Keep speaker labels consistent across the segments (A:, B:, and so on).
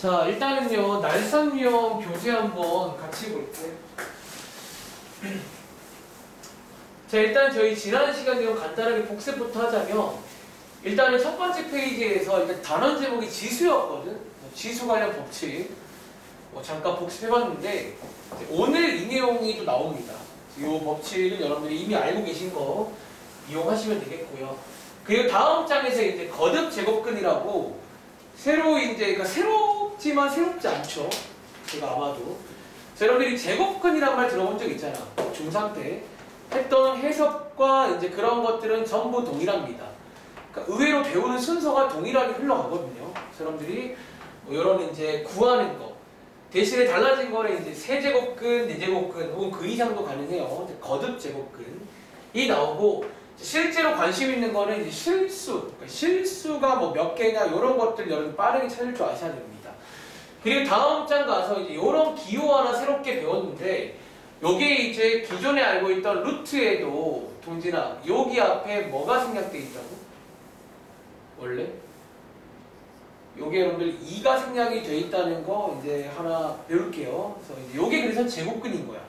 A: 자, 일단은요, 날선유형 교재 한번 같이 볼게요. 자, 일단 저희 지난 시간에 간단하게 복습부터 하자면, 일단은 첫 번째 페이지에서 일단 단원 제목이 지수였거든. 지수 관련 법칙. 잠깐 복습해봤는데, 오늘 이 내용이 또 나옵니다. 이 법칙은 여러분들이 이미 알고 계신 거 이용하시면 되겠고요. 그리고 다음 장에서 이제 거듭 제곱근이라고 새로 이제 그러니까 새롭지만 새롭지 않죠. 제가 아마도 여러분들이 제곱근이란 말 들어본 적 있잖아. 중3 때 했던 해석과 이제 그런 것들은 전부 동일합니다. 그러니까 의외로 배우는 순서가 동일하게 흘러가거든요. 여러분들이 뭐 이런 이제 구하는 거 대신에 달라진 거는 이제 세제곱근, 네제곱근 혹은 그 이상도 가능해요. 거듭 제곱근이 나오고 실제로 관심 있는 거는 이제 실수, 그러니까 실수가 뭐 몇 개냐 이런 것들 여러분 빠르게 찾을 줄 아셔야 됩니다. 그리고 다음 장 가서 이제 이런 기호 하나 새롭게 배웠는데 요게 이제 기존에 알고 있던 루트에도 동진아 여기 앞에 뭐가 생략돼 있다고? 원래? 요게 여러분들 2가 생략이 돼 있다는 거 이제 하나 배울게요. 그래서 이제 요게 그래서 제곱근인 거야.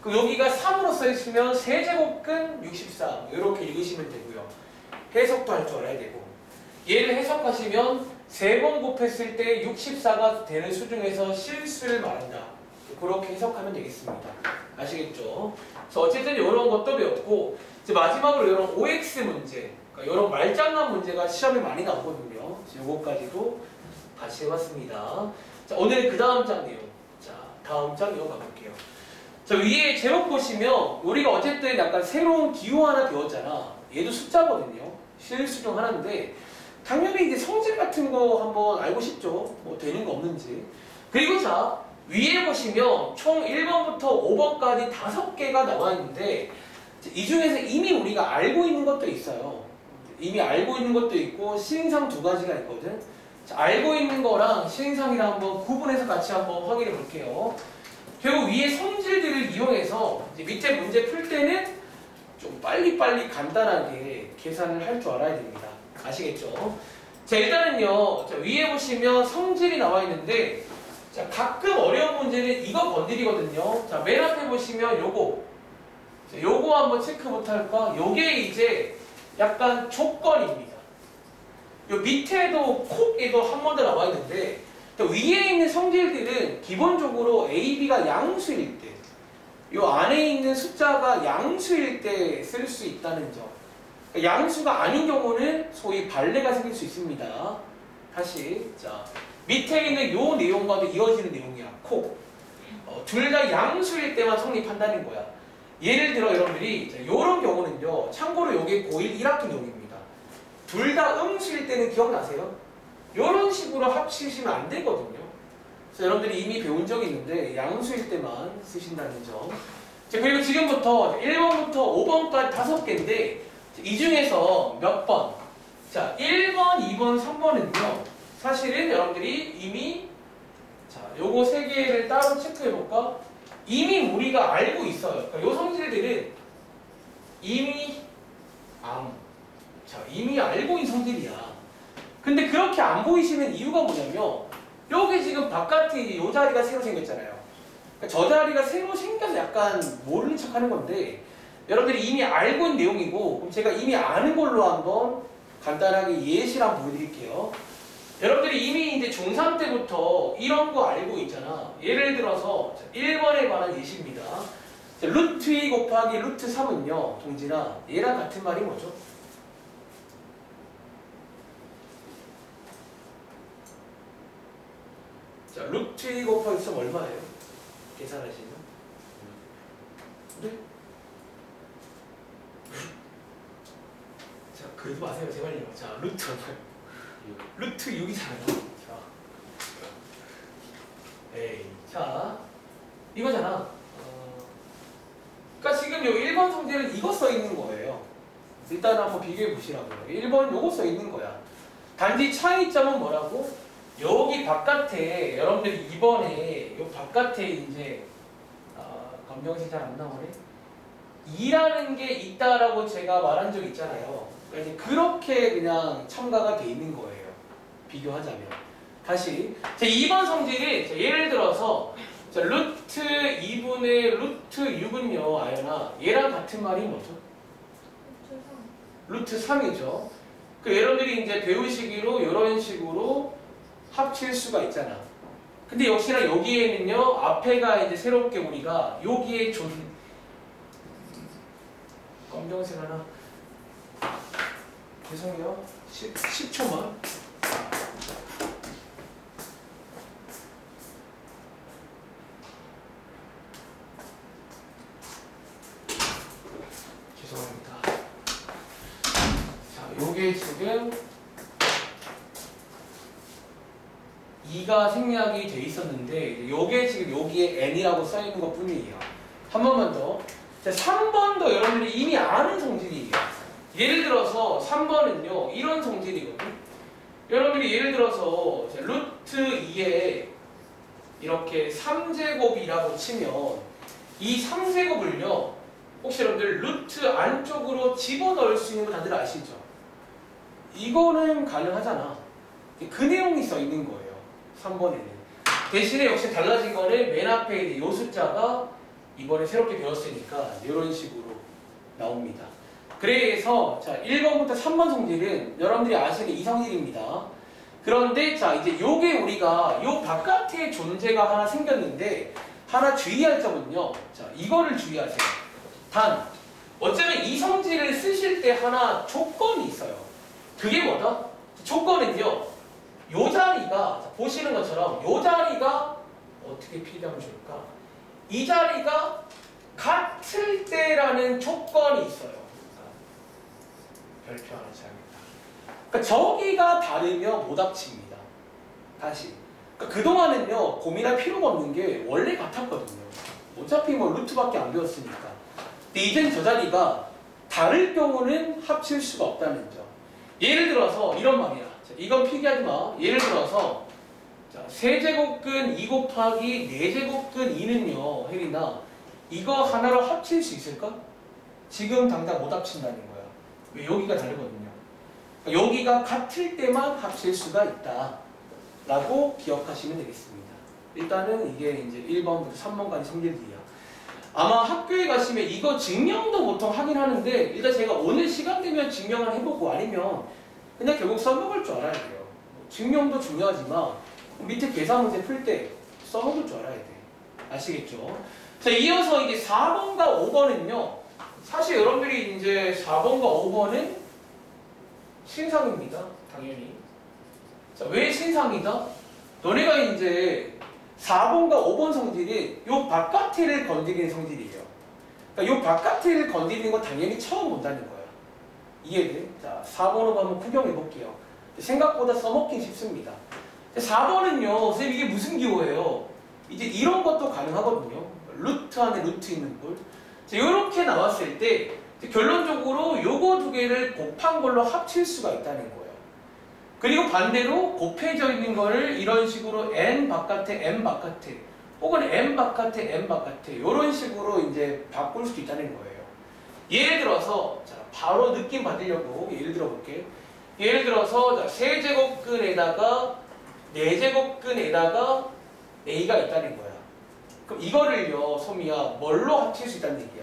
A: 그 여기가 3으로 써있으면 세제곱근 64 이렇게 읽으시면 되고요. 해석도 할 줄 알아야 되고 얘를 해석하시면 3번 곱했을 때 64가 되는 수 중에서 실수를 말한다. 그렇게 해석하면 되겠습니다. 아시겠죠? 그래서 어쨌든 이런 것도 배웠고 이제 마지막으로 이런 OX 문제 그러니까 이런 말장난 문제가 시험에 많이 나오거든요. 요거까지도 같이 해봤습니다. 자, 오늘 그 다음 장 내용 자 다음 장 이어가 볼게요. 자, 위에 제목 보시면 우리가 어쨌든 약간 새로운 기호 하나 배웠잖아. 얘도 숫자거든요. 실수 중 하나인데 당연히 이제 성질 같은 거 한번 알고 싶죠. 뭐 되는 거 없는지. 그리고 자 위에 보시면 총 1번부터 5번까지 5개가 나와 있는데 이 중에서 이미 우리가 알고 있는 것도 있어요. 이미 알고 있는 것도 있고 시행상 2가지가 있거든. 자, 알고 있는 거랑 시행상이랑 한번 구분해서 같이 한번 확인해 볼게요. 결국 위에 성질들을 이용해서 이제 밑에 문제 풀 때는 좀 빨리빨리 간단하게 계산을 할 줄 알아야 됩니다. 아시겠죠? 자, 일단은요. 자, 위에 보시면 성질이 나와 있는데 자, 가끔 어려운 문제는 이거 건드리거든요. 자, 맨 앞에 보시면 요거. 자, 요거 한번 체크부터 할까? 요게 이제 약간 조건입니다. 요 밑에도 콕에도 한 번 더 나와 있는데 위에 있는 성질들은 기본적으로 A, B가 양수일 때, 요 안에 있는 숫자가 양수일 때 쓸 수 있다는 점. 양수가 아닌 경우는 소위 발레가 생길 수 있습니다. 다시 자 밑에 있는 요 내용과도 이어지는 내용이야. 콕. 둘 다 양수일 때만 성립한다는 거야. 예를 들어 여러분들이 요런 경우는요. 참고로 요게 고1 1학기 내용입니다. 둘 다 음수일 때는 기억나세요? 이런 식으로 합치시면 안 되거든요. 그래서 여러분들이 이미 배운 적이 있는데 양수일 때만 쓰신다는 점. 자, 그리고 지금부터 1번부터 5번까지 5개인데 이 중에서 몇 번? 자, 1번, 2번, 3번은요. 사실은 여러분들이 이미 자, 요거 3개를 따로 체크해볼까? 이미 우리가 알고 있어요. 그러니까 요 성질들은 이미 이미 알고 있는 성질이야. 근데 그렇게 안 보이시는 이유가 뭐냐면 여기 지금 바깥에 요 자리가 새로 생겼잖아요. 그러니까 저 자리가 새로 생겨서 약간 모르는 척 하는 건데 여러분들이 이미 알고 있는 내용이고 그럼 제가 이미 아는 걸로 한번 간단하게 예시를 한번 보여드릴게요. 여러분들이 이미 이제 중3 때부터 이런 거 알고 있잖아. 예를 들어서 1번에 관한 예시입니다. 루트 2 곱하기 루트 3은요. 동진아 얘랑 같은 말이 뭐죠? 자, 루트 2 곱하기 3 얼마예요? 계산하시면? 네? 자, 그러지 마세요. 제발요. 자, 루트 얼마예요? 루트 6이잖아요. 자, 에이, 자, 이거잖아. 그러니까 지금 요 1번 성질은 이거 써 있는 거예요. 일단 한번 비교해 보시라고요. 1번 요거 써 있는 거야. 단지 차이점은 뭐라고? 여기 바깥에 여러분들이 이번에 요 바깥에 이제 검정색 잘 안 나오네. 2라는 게 있다라고 제가 말한 적 있잖아요. 그러니까 이제 그렇게 그냥 첨가가 돼 있는 거예요. 비교하자면. 다시. 자, 2번 성질이 자, 예를 들어서 자, 루트 2분의 루트 6은요, 아연아. 얘랑 같은 말이 뭐죠? 루트 3이죠. 그 여러분들이 이제 배우시기로 이런 식으로 합칠 수가 있잖아. 근데 역시나 여기에는요, 앞에가 이제 새롭게 우리가 여기에 좀 검정색 하나. 죄송해요. 10초만. 죄송합니다. 자, 요게 지금 2가 생략이 돼 있었는데 요게 지금 여기에 n이라고 써 있는 것 뿐이에요. 한 번만 더. 자, 3번도 여러분들이 이미 아는 성질이에요. 예를 들어서 3번은요 이런 성질이거든. 여러분들이 예를 들어서 루트 2에 이렇게 3제곱이라고 치면 이 3제곱을요 혹시 여러분들 루트 안쪽으로 집어넣을 수 있는 거 다들 아시죠? 이거는 가능하잖아. 그 내용이 써 있는 거예요. 3번에는. 대신에 역시 달라진 거는 맨 앞에 있는 요 숫자가 이번에 새롭게 배웠으니까 이런 식으로 나옵니다. 그래서 자 1번부터 3번 성질은 여러분들이 아시는 이 성질입니다. 그런데 자 이제 요게 우리가 요 바깥에 존재가 하나 생겼는데 하나 주의할 점은요. 자 이거를 주의하세요. 단 어쩌면 이 성질을 쓰실 때 하나 조건이 있어요. 그게 뭐다? 조건은요. 요 자리가 보시는 것처럼 요 자리가 어떻게 필요하면 좋을까? 이 자리가 같을 때라는 조건이 있어요. 별표 하나 지합니다. 그러니까 저기가 다르면 못 합칩니다. 다시. 그러니까 그동안은요 고민할 필요가 없는 게 원래 같았거든요. 어차피 뭐 루트밖에 안 배웠으니까. 근데 이젠 저 자리가 다를 경우는 합칠 수가 없다는 점. 예를 들어서 이런 말이야. 자, 이건 필기하지 마. 예를 들어서 자, 세제곱근 2 곱하기 4제곱근 2는요 혜린아 이거 하나로 합칠 수 있을까? 지금 당장 못 합친다는 거야. 왜? 여기가 다르거든요. 그러니까 여기가 같을 때만 합칠 수가 있다 라고 기억하시면 되겠습니다. 일단은 이게 이제 1번부터 3번까지 성질들이야. 아마 학교에 가시면 이거 증명도 보통 하긴 하는데 일단 제가 오늘 시간 되면 증명을 해보고 아니면 그냥 결국 써먹을 줄 알아야 돼요. 증명도 중요하지만 밑에 계산 문제 풀 때 써먹을 줄 알아야 돼. 아시겠죠? 자, 이어서 이제 4번과 5번은요. 사실 여러분들이 이제 4번과 5번은 신상입니다. 당연히. 자, 왜 신상이다? 너네가 이제 4번과 5번 성질이 요 바깥을 건드리는 성질이에요. 그러니까 요 바깥을 건드리는 건 당연히 처음 본다는 거야. 이해돼? 자, 4번으로 한번 구경해 볼게요. 생각보다 써먹긴 쉽습니다. 4번은요, 선생님 이게 무슨 기호예요? 이제 이런 것도 가능하거든요. 루트 안에 루트 있는 꼴. 이렇게 나왔을 때 결론적으로 요거 두 개를 곱한 걸로 합칠 수가 있다는 거예요. 그리고 반대로 곱해져 있는 거를 이런 식으로 n 바깥에 n 바깥에 혹은 n 바깥에 n 바깥에 이런 식으로 이제 바꿀 수도 있다는 거예요. 예를 들어서 자, 바로 느낌 받으려고 예를 들어 볼게. 예를 들어서 자, 세제곱근에다가 4제곱근에다가 a가 있다는 거야. 그럼 이거를요, 소미야, 뭘로 합칠 수 있다는 얘기야?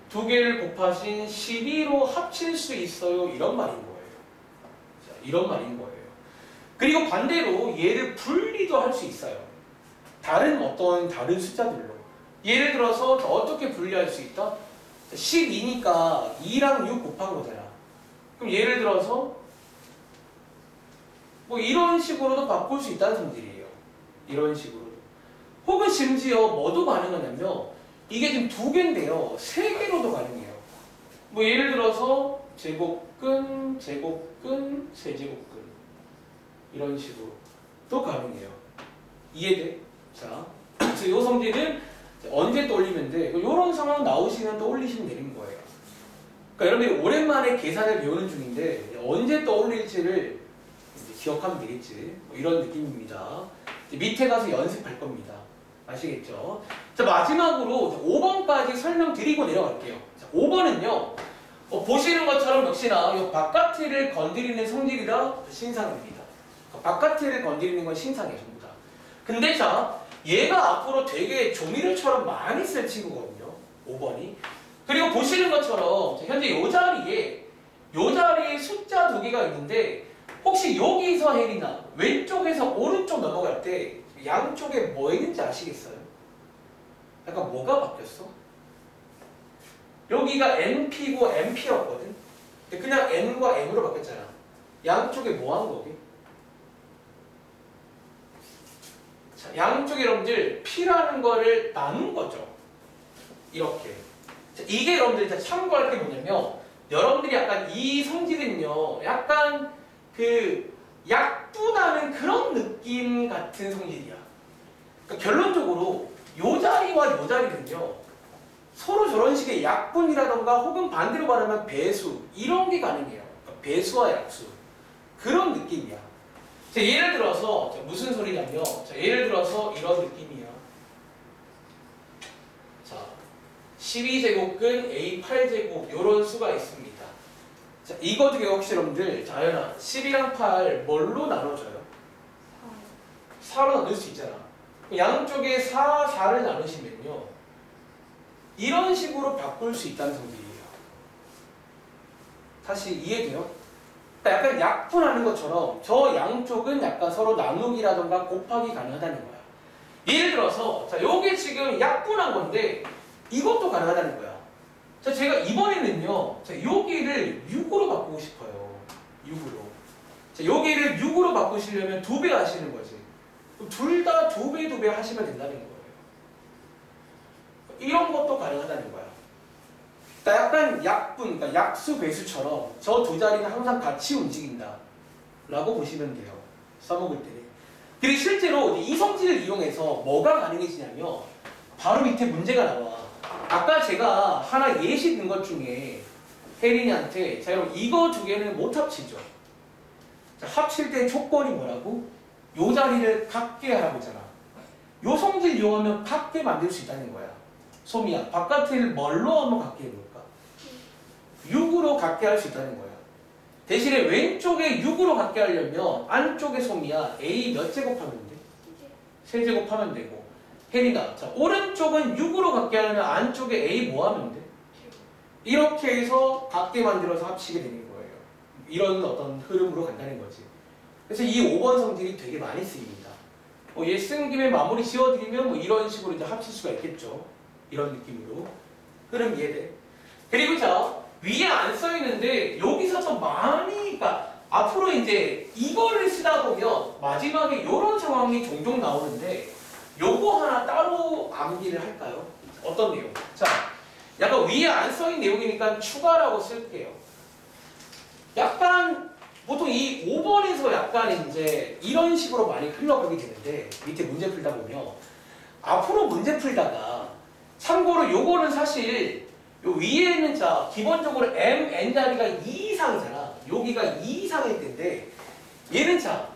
A: 두 개를 곱하신 12로 합칠 수 있어요. 이런 말인 거예요. 자, 이런 말인 거예요. 그리고 반대로 얘를 분리도 할 수 있어요. 다른 어떤 다른 숫자들로. 예를 들어서 어떻게 분리할 수 있다? 12니까 2랑 6 곱한 거잖아. 그럼 예를 들어서 뭐 이런 식으로도 바꿀 수 있다는 성질이에요. 이런 식으로도. 혹은 심지어 뭐도 가능하냐면 이게 지금 2개인데요. 3개로도 가능해요. 뭐 예를 들어서 제곱근, 제곱근, 세제곱근 이런 식으로 또 가능해요. 이해돼? 자, 그래서 이 성질은 언제 떠올리면 돼? 이런 상황 나오시면 떠올리시면 되는 거예요. 그러니까 여러분들이 오랜만에 계산을 배우는 중인데 언제 떠올릴지를 이제 기억하면 되겠지. 뭐 이런 느낌입니다. 이제 밑에 가서 연습할 겁니다. 아시겠죠? 자, 마지막으로 5번까지 설명드리고 내려갈게요. 자, 5번은요. 보시는 것처럼 역시나 이 바깥을 건드리는 성질이라 신상입니다. 바깥을 건드리는 건 신상이에요, 전부 다. 근데 자, 얘가 앞으로 되게 조미료처럼 많이 쓸 친구거든요. 5번이. 그리고 보시는 것처럼 현재 요 자리에 숫자 2개가 있는데 혹시 여기서 헬이나 왼쪽에서 오른쪽 넘어갈 때 양쪽에 뭐 있는지 아시겠어요? 약간 뭐가 바뀌었어? 여기가 NP고 MP였거든? 근데 그냥 N과 M으로 바뀌었잖아. 양쪽에 뭐 한 거게? 자, 양쪽에 여러분들 P라는 거를 나눈 거죠. 이렇게. 자, 이게 여러분들 참고할 게 뭐냐면 여러분들이 약간 이 성질은요, 약간 그 약분하는 그런 느낌 같은 성질이야. 그러니까 결론적으로 요 자리와 요 자리는요, 서로 저런 식의 약분이라던가 혹은 반대로 말하면 배수 이런 게 가능해요. 그러니까 배수와 약수 그런 느낌이야. 자, 예를 들어서 무슨 소리냐면, 자, 예를 들어서 이런 느낌이야. 자, 12제곱근 A8제곱 이런 수가 있습니다. 자, 이거 중에 혹시 여러분들 자연아 10이랑 8 뭘로 나눠져요? 4로 나눌 수 있잖아. 양쪽에 4, 4를 나누시면요, 이런 식으로 바꿀 수 있다는 성질이에요. 다시 이해돼요? 그러니까 약간 약분하는 것처럼 저 양쪽은 약간 서로 나누기라던가 곱하기 가능하다는 거야. 예를 들어서 자, 요게 지금 약분한 건데 이것도 가능하다는 거야. 자, 제가 이번에는요, 자, 여기를 6으로 바꾸고 싶어요. 6으로. 자, 여기를 6으로 바꾸시려면 2배 하시는 거지. 둘 다 2배, 2배 하시면 된다는 거예요. 이런 것도 가능하다는 거야. 그러니까 약간 약분, 그러니까 약수, 배수처럼 저 두 자리는 항상 같이 움직인다 라고 보시면 돼요. 써먹을 때. 그리고 실제로 이 성질을 이용해서 뭐가 가능해지냐면 바로 밑에 문제가 나와. 아까 제가 하나 예시 든 것 중에 혜린이한테 자, 여러분 이거 두 개는 못 합치죠. 자, 합칠 때 조건이 뭐라고? 요 자리를 같게 하라고 했잖아. 요 성질 이용하면 같게 만들 수 있다는 거야. 소미야, 바깥을 뭘로 한번 같게 해볼까? 6으로 같게 할 수 있다는 거야. 대신에 왼쪽에 6으로 같게 하려면 안쪽에 소미야 A 몇 제곱하면 돼? 3제곱하면 되고. 혜린아, 자, 오른쪽은 6으로 같게 하려면 안쪽에 A 뭐 하면 돼? 이렇게 해서 같게 만들어서 합치게 되는 거예요. 이런 어떤 흐름으로 간다는 거지. 그래서 이 5번 성질이 되게 많이 쓰입니다. 얘 쓴 김에 마무리 지어드리면 뭐 이런 식으로 이제 합칠 수가 있겠죠. 이런 느낌으로. 흐름 이해돼? 그리고 자, 위에 안 써있는데 여기서 좀 많이, 그러니까 앞으로 이제 이거를 쓰다 보면 마지막에 이런 상황이 종종 나오는데 요거 하나 따로 암기를 할까요? 어떤 내용? 자, 약간 위에 안 써있는 내용이니까 추가라고 쓸게요. 약간 보통 이 5번에서 약간 이제 이런 식으로 많이 흘러가게 되는데 밑에 문제 풀다 보면 앞으로 문제 풀다가 참고로 요거는 사실 요 위에는 자 기본적으로 M, N 자리가 2 이상이잖아. 여기가 2 이상일 텐데 얘는 자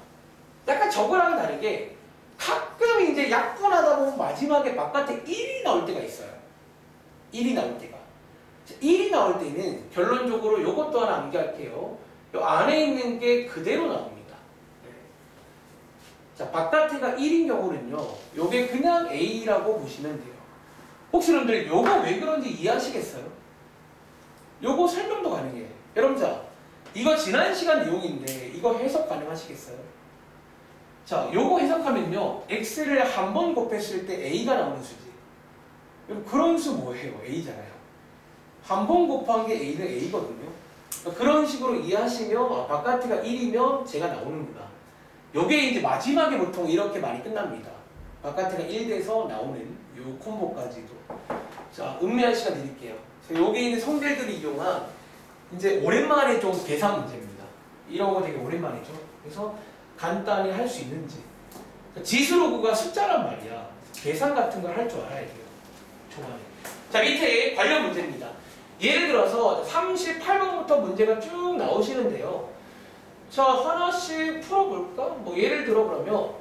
A: 약간 저거랑 다르게 가끔 이제 약분하다 보면 마지막에 바깥에 1이 나올 때가 있어요. 1이 나올 때가. 1이 나올 때는 결론적으로 요것도 하나 암기할게요. 요 안에 있는 게 그대로 나옵니다. 자, 바깥에가 1인 경우는요, 요게 그냥 A라고 보시면 돼요. 혹시 여러분들 요거 왜 그런지 이해하시겠어요? 요거 설명도 가능해요. 여러분 자, 이거 지난 시간 내용인데 이거 해석 가능하시겠어요? 자, 요거 해석하면요, X를 한 번 곱했을 때 A가 나오는 수지. 여러분 그런 수 뭐예요? A잖아요. 한 번 곱한 게 A는 A거든요. 그런 식으로 이해하시면 바깥에가 1이면 제가 나오는구나. 요게 이제 마지막에 보통 이렇게 많이 끝납니다. 바깥에가 1 돼서 나오는 요 콤보까지도. 자, 음미할 시간 드릴게요. 요게 있는 성질들이 이용한 이제 오랜만에 좀 계산 문제입니다. 이런 거 되게 오랜만이죠. 그래서 간단히 할 수 있는지. 지수로그가 숫자란 말이야. 계산 같은 걸 할 줄 알아야 돼요. 초반에. 자, 밑에 관련 문제입니다. 예를 들어서 38번부터 문제가 쭉 나오시는데요. 자, 하나씩 풀어볼까? 뭐 예를 들어 그러면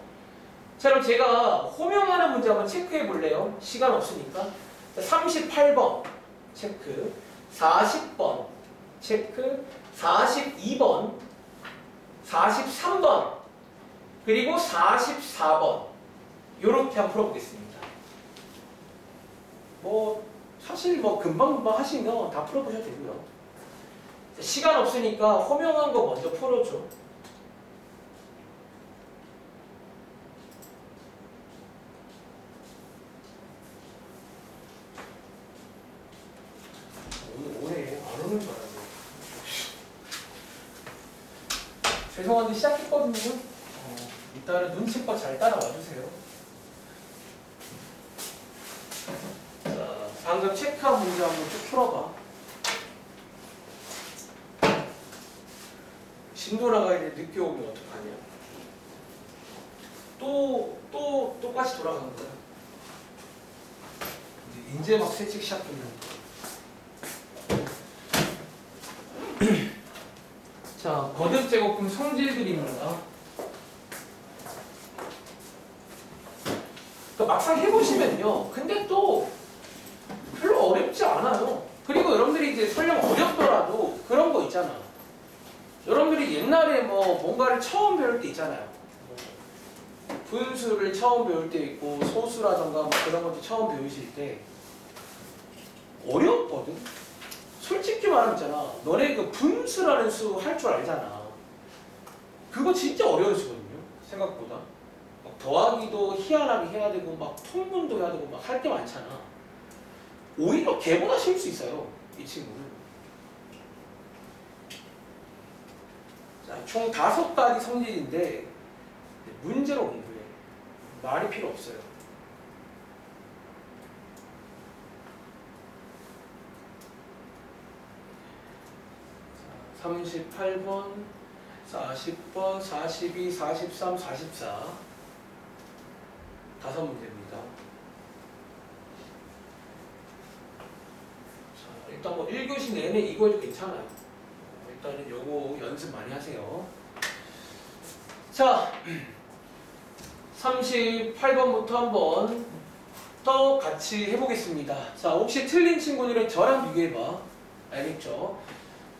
A: 자, 그럼 제가 호명하는 문제 한번 체크해 볼래요? 시간 없으니까. 자, 38번 체크, 40번 체크. 42번, 43번, 그리고 44번. 요렇게 한번 풀어보겠습니다. 뭐 사실 뭐 금방금방 하시면 다 풀어보셔도 되고요. 시간 없으니까 허명한 거 먼저 풀어줘. 오늘 안 오는 줄 알았네. 죄송한데 시작했거든요. 일단은 눈치껏 잘 따라와 주세요. 자, 방금 체크한 문제 한번 쭉 풀어봐. 신도라가 이제 늦게 오면 어떡하냐? 또 똑같이 돌아가는 거야. 이제 막 새책 시작했는데. 자, 거듭 제곱근 성질들입니다. 그러니까 막상 해보시면요. 근데 또 별로 어렵지 않아요. 그리고 여러분들이 이제 설령 어렵더라도 그런 거 있잖아. 여러분들이 옛날에 뭐 뭔가를 처음 배울 때 있잖아요. 분수를 처음 배울 때 있고 소수라던가 뭐 그런 것도 처음 배우실 때 어렵거든. 솔직히 말하면 있잖아. 너네 그 분수라는 수 할 줄 알잖아. 그거 진짜 어려운 수거든요. 생각보다. 막 더하기도 희한하게 해야 되고 막 통분도 해야 되고 막 할 게 많잖아. 오히려 걔보다 쉬울 수 있어요. 이 친구는. 자, 총 5가지 성질인데 문제로 공부해. 말이 필요 없어요. 38번, 40번, 42, 43, 44 5 문제입니다. 자, 일단 뭐 1교시 내내 이거 해도 괜찮아요. 일단은 요거 연습 많이 하세요. 자, 38번부터 한번 또 같이 해보겠습니다. 자, 혹시 틀린 친구들은 저랑 비교해봐. 알겠죠?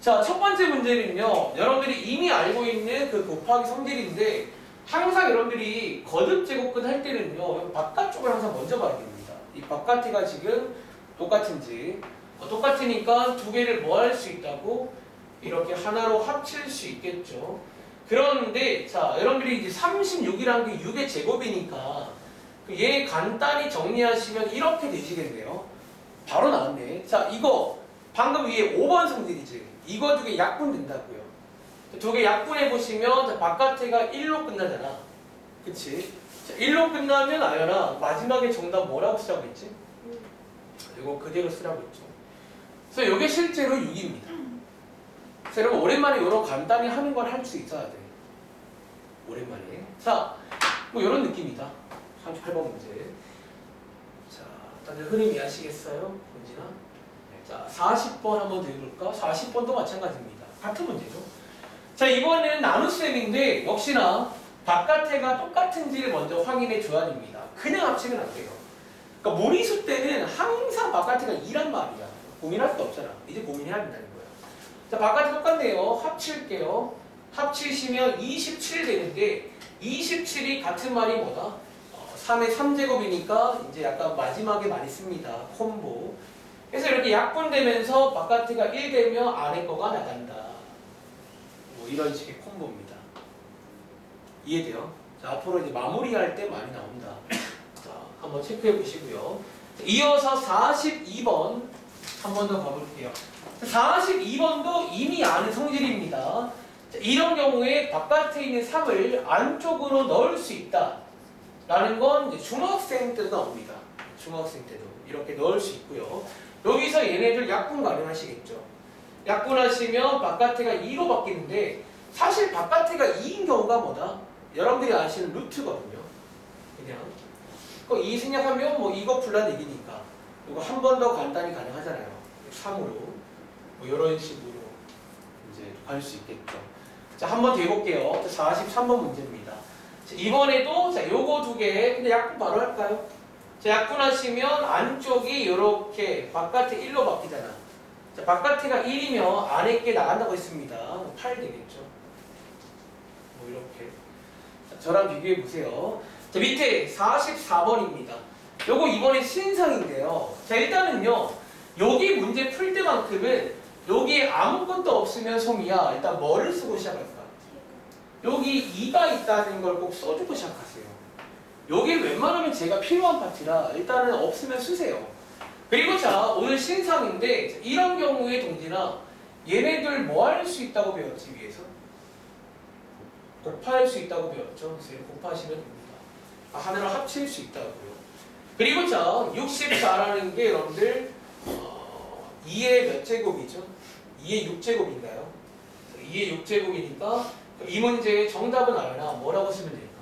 A: 자, 첫 번째 문제는요. 여러분들이 이미 알고 있는 그 곱하기 성질인데 항상 여러분들이 거듭 제곱근 할 때는요. 바깥쪽을 항상 먼저 봐야 됩니다. 이 바깥이가 지금 똑같은지 똑같으니까 두 개를 뭐 할 수 있다고? 이렇게 하나로 합칠 수 있겠죠. 그런데 자, 여러분들이 이제 36이라는 게 6의 제곱이니까 얘 간단히 정리하시면 이렇게 되시겠네요. 바로 나왔네. 자, 이거 방금 위에 5번 성질이지. 이거 두 개 약분된다고요. 두 개 약분해 보시면 바깥에가 1로 끝나잖아. 그치? 자, 1로 끝나면 아연아 마지막에 정답 뭐라고 쓰라고 했지? 이거 그대로 쓰라고 했죠. 그래서 이게 실제로 6입니다. 그래서 여러분 오랜만에 이런 간단히 하는 걸 할 수 있어야 돼. 오랜만에. 자, 뭐 이런 느낌이다. 38번 문제. 자, 다들 흐름 이해하시겠어요? 문진아? 자, 40번 한번 더 해볼까? 40번도 마찬가지입니다. 같은 문제죠. 자, 이번에는 나눗셈인데 역시나 바깥에가 똑같은지를 먼저 확인해 줘야 됩니다. 그냥 합치면 안 돼요. 그러니까 무리수 때는 항상 바깥에가 2란 말이야. 고민할 거 없잖아. 이제 고민해야 된다는 거야. 자, 바깥에 똑같네요. 합칠게요. 합치시면 27 되는데 27이 같은 말이 뭐다? 3의 3제곱이니까 이제 약간 마지막에 많이 씁니다. 콤보. 그래서 이렇게 약분되면서 바깥에가 1 되면 안에 거가 나간다. 뭐 이런 식의 콤보입니다. 이해돼요? 자, 앞으로 이제 마무리할 때 많이 나온다. 자, 한번 체크해 보시고요. 이어서 42번 한 번 더 가볼게요. 42번도 이미 아는 성질입니다. 자, 이런 경우에 바깥에 있는 3을 안쪽으로 넣을 수 있다. 라는 건 이제 중학생 때도 나옵니다. 중학생 때도 이렇게 넣을 수 있고요. 여기서 얘네들 약분 가능하시겠죠. 약분하시면 바깥에가 2로 바뀌는데 사실 바깥에가 2인 경우가 뭐다? 여러분들이 아시는 루트거든요. 그냥 그 2 생략하면 뭐 이거 불러내기니까 이거 한 번 더 간단히 가능하잖아요. 3으로 뭐 이런 식으로 이제 갈 수 있겠죠. 자, 한 번 더 해볼게요. 43번 문제입니다. 자, 이번에도 자, 요거 두 개 근데 약분 바로 할까요? 자, 약분하시면 안쪽이 이렇게 바깥에 1로 바뀌잖아. 자, 바깥에가 1이면 안에 게 나간다고 했습니다. 8 되겠죠. 뭐 이렇게. 자, 저랑 비교해 보세요. 자, 밑에 44번입니다. 요거 이번에 신상인데요. 자, 일단은요. 여기 문제 풀 때만큼은 여기에 아무것도 없으면 송이야. 일단 뭐를 쓰고 시작할까? 여기 2가 있다는 걸 꼭 써주고 시작하세요. 여기 웬만하면 제가 필요한 파트라 일단은 없으면 쓰세요. 그리고 자, 오늘 신상인데 이런 경우에 동진아 얘네들 뭐 할 수 있다고 배웠지 위에서? 곱할 수 있다고 배웠죠. 그래서 곱하시면 됩니다. 하나를 합칠 수 있다고요. 그리고 자, 64라는 게 여러분들 2의 몇 제곱이죠? 2의 6제곱인가요? 2의 6제곱이니까 이 문제의 정답은 알아나 뭐라고 쓰면 될까?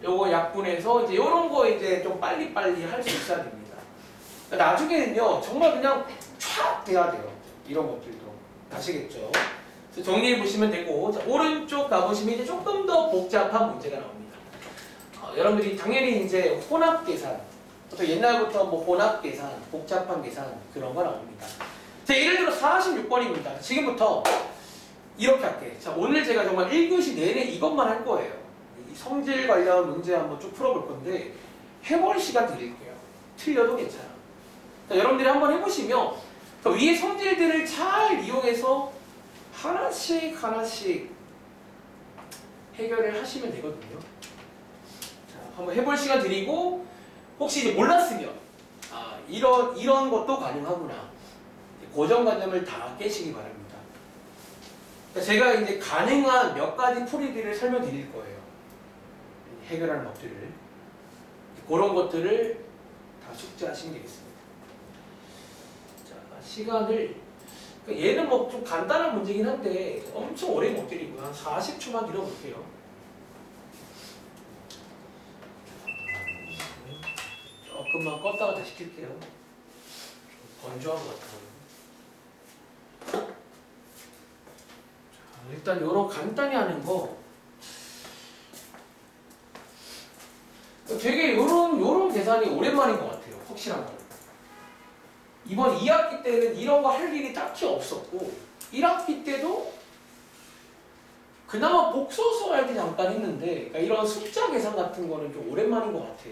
A: 요거 약분해서 이제 요런 거 이제 좀 빨리빨리 할 수 있어야 됩니다. 나중에는요 정말 그냥 촥 돼야 돼요. 이런 것들도. 아시겠죠? 그래서 정리해 보시면 되고, 자, 오른쪽 가보시면 이제 조금 더 복잡한 문제가 나옵니다. 여러분들이 당연히 이제 혼합 계산, 또 옛날부터 뭐 혼합 계산, 복잡한 계산 그런 거 나옵니다. 자, 예를 들어 46번입니다. 지금부터 이렇게 할게. 자, 오늘 제가 정말 1교시 내내 이것만 할 거예요. 이 성질 관련 문제 한번 쭉 풀어볼 건데 해볼 시간 드릴게요. 틀려도 괜찮아. 자, 여러분들이 한번 해보시면 그 위에 성질들을 잘 이용해서 하나씩 하나씩 해결을 하시면 되거든요. 자, 한번 해볼 시간 드리고 혹시 이제 몰랐으면 이런 것도 가능하구나. 고정관념을 다 깨시기 바랍니다. 제가 이제 가능한 몇 가지 풀이들을 설명드릴 거예요. 해결하는 법들을. 그런 것들을 다 숙지하시면 되겠습니다. 자, 시간을 얘는 뭐 좀 간단한 문제긴 한데 엄청 오래 못 드리고 한 40초만 드려볼게요. 조금만 껐다가 다시 킬게요. 좀 건조한 것 같아요. 일단 요런 간단히 하는 거 되게 요런 계산이 오랜만인 것 같아요. 확실한 거. 이번 2학기 때는 이런 거 할 일이 딱히 없었고 1학기 때도 그나마 복소수 할 때 잠깐 했는데 그러니까 이런 숫자 계산 같은 거는 좀 오랜만인 것 같아.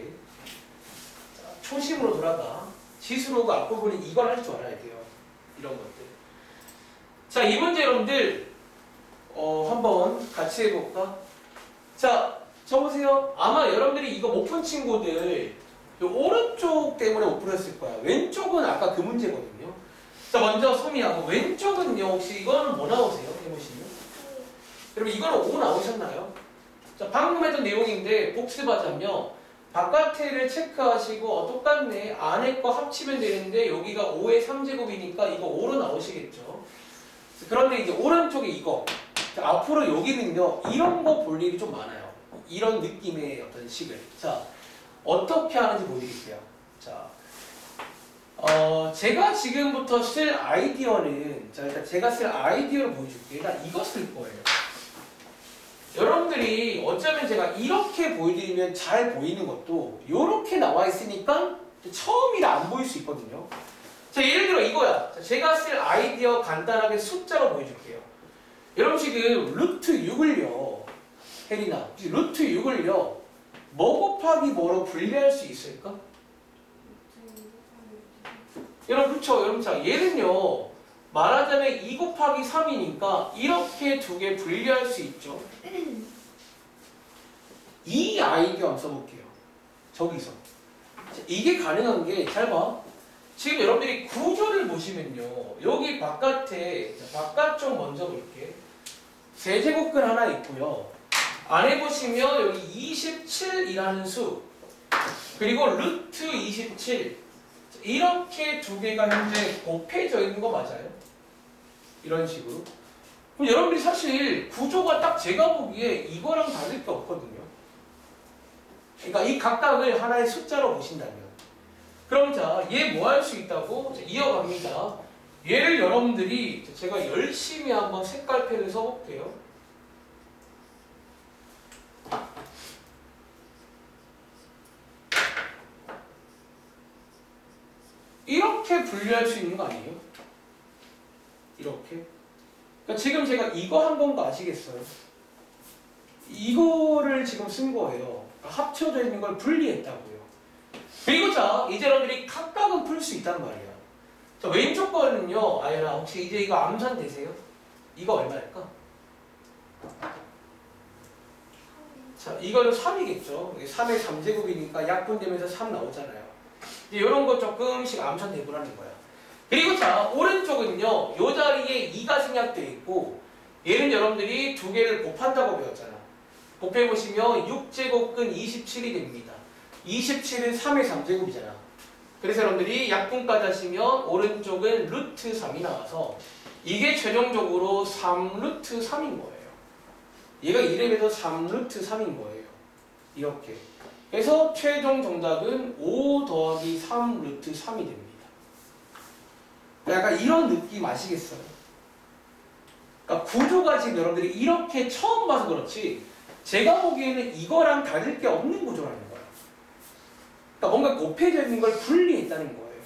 A: 자, 초심으로 돌아가. 지수로가 앞부분이 이걸 할 줄 알아야 돼요. 이런 것들. 자, 이 문제 여러분들 한번 같이 해볼까? 자, 쳐보세요. 아마 여러분들이 이거 못 푼 친구들 요 오른쪽 때문에 못 풀었을 거야. 왼쪽은 아까 그 문제거든요. 자, 먼저 소미하고 왼쪽은요. 혹시 이거는 뭐 나오세요? 해보시면. 여러분 이거는 5 나오셨나요? 자, 방금 했던 내용인데 복습하자면 바깥에를 체크하시고 똑같네. 안에 거 합치면 되는데 여기가 5의 3제곱이니까 이거 5로 나오시겠죠. 그런데 이제 오른쪽에 이거. 자, 앞으로 여기는요. 이런 거 볼 일이 좀 많아요. 이런 느낌의 어떤 식을. 자, 어떻게 하는지 보여드릴게요. 자, 제가 지금부터 쓸 아이디어는, 자, 일단 제가 쓸 아이디어를 보여줄게요. 일단 이거 쓸 거예요. 여러분들이 어쩌면 제가 이렇게 보여드리면 잘 보이는 것도 이렇게 나와 있으니까 처음이라 안 보일 수 있거든요. 자, 예를 들어 이거야. 자, 제가 쓸 아이디어 간단하게 숫자로 보여줄게요. 여러분 지금 루트 6을요. 혜린아, 루트 6을요. 뭐 곱하기 뭐로 분리할 수 있을까? 여러분 그렇죠. 여러분 자 얘는요. 말하자면 2 곱하기 3이니까 이렇게 두 개 분리할 수 있죠. 이 아이디어 한번 써볼게요. 저기서. 자, 이게 가능한 게 잘 봐. 지금 여러분들이 구조를 보시면요. 여기 바깥에 바깥쪽 먼저 볼게. 세제곱근 하나 있고요. 안에 보시면 여기 27이라는 수 그리고 루트 27 이렇게 두 개가 현재 곱해져 있는 거 맞아요? 이런 식으로. 그럼 여러분들이 사실 구조가 딱 제가 보기에 이거랑 다를 게 없거든요. 그러니까 이 각각을 하나의 숫자로 보신다면 그럼 자, 얘 뭐 할 수 있다고? 자, 이어갑니다. 얘를 여러분들이 제가 열심히 한번 색깔펜을 써볼게요. 이렇게 분류할 수 있는 거 아니에요? 그러니까 지금 제가 이거 한 건 거 아시겠어요? 이거를 지금 쓴 거예요. 그러니까 합쳐져 있는 걸 분리했다고요. 그리고 자, 이제 여러분들이 각각은 풀 수 있단 말이야. 자, 왼쪽 거는요, 아연아, 혹시 이제 이거 암산 되세요? 이거 얼마일까? 자, 이거는 3이겠죠. 3의 3제곱이니까 약분되면서 3 나오잖아요. 이제 이런 거 조금씩 암산 되고라는 거야. 그리고 자, 오른쪽은요, 요 자리에 2가 생략되어 있고, 얘는 여러분들이 두 개를 곱한다고 배웠잖아. 곱해보시면 6제곱근 27이 됩니다. 27은 3의 3제곱이잖아. 그래서 여러분들이 약분까지 하시면 오른쪽은 루트 3이 나와서 이게 최종적으로 3 루트 3인 거예요. 얘가 이름에서 3 루트 3인 거예요. 이렇게. 그래서 최종 정답은 5 더하기 3 루트 3이 됩니다. 약간 이런 느낌 아시겠어요? 그러니까 구조가 지금 여러분들이 이렇게 처음 봐서 그렇지 제가 보기에는 이거랑 다를 게 없는 구조라는 거예요. 그러니까 뭔가 곱해져 있는 걸 분리했다는 거예요.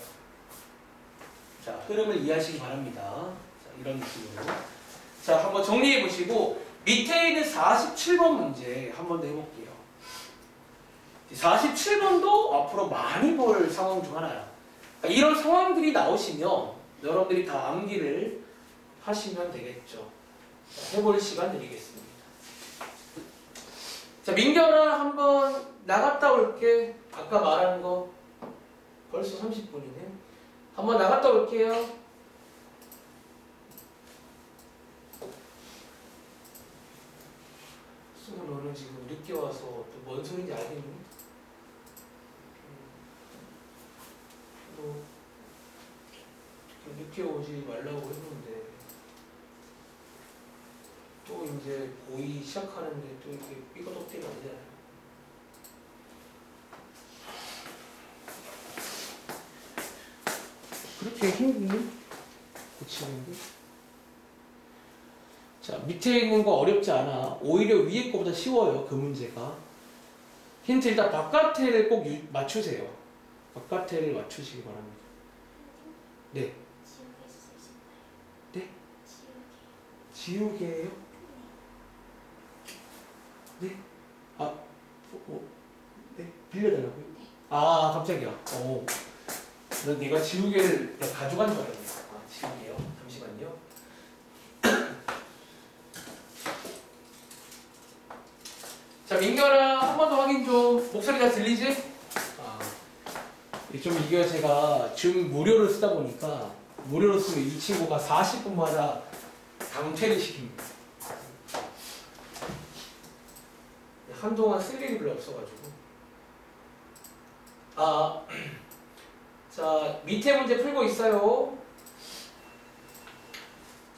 A: 자, 흐름을 이해하시기 바랍니다. 자, 이런 느낌으로. 자, 한번 정리해 보시고 밑에 있는 47번 문제 한 번 더 해볼게요. 47번도 앞으로 많이 볼 상황 중 하나야. 그러니까 이런 상황들이 나오시면 여러분들이 다 암기를 하시면 되겠죠. 자, 해볼 시간 드리겠습니다. 자, 민결아 한번 나갔다 올게. 아까 말한 거 벌써 30분이네. 한번 나갔다 올게요. 수고 너는 지금 늦게 와서 또 뭔 소리인지 알겠니? 너 늦게 오지 말라고 했는데 또 이제 고2 시작하는데 또 이렇게 삐거덕대면 안 되잖아요. 그렇게 힘드니? 고치는 게? 자, 밑에 있는 거 어렵지 않아. 오히려 위에 거보다 쉬워요. 그 문제가. 힌트 일단 바깥에를 꼭 맞추세요. 바깥에를 맞추시기 바랍니다. 네. 네? 지우개예요? 네? 아, 네? 빌려달라고요? 아, 깜짝이야. 난 네가 지우개를 가져간 줄 알았네. 아, 지우개요? 잠시만요. 자, 민결아, 한 번 더 확인 좀. 목소리 잘 들리지? 아, 좀 이게 제가 줌 무료로 쓰다 보니까 무료로 쓰면 이 친구가 40분마다 강퇴를 시킵니다. 한동안 쓸 일이 별로 없어가지고. 자, 밑에 문제 풀고 있어요.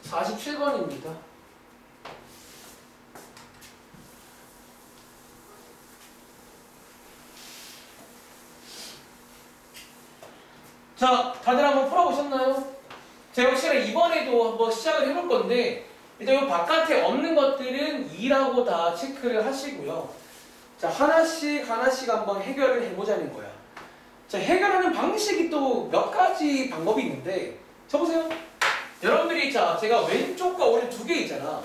A: 47번입니다. 자, 다들 한번 풀어보셨나요? 제가 확실히 이번에도 한번 시작을 해볼 건데 일단 이 바깥에 없는 것들은 2라고 다 체크를 하시고요. 자, 하나씩 한번 해결을 해보자는 거야. 자, 해결하는 방식이 또 몇 가지 방법이 있는데 자, 보세요. 여러분들이 자, 제가 왼쪽과 오른쪽 두 개 있잖아.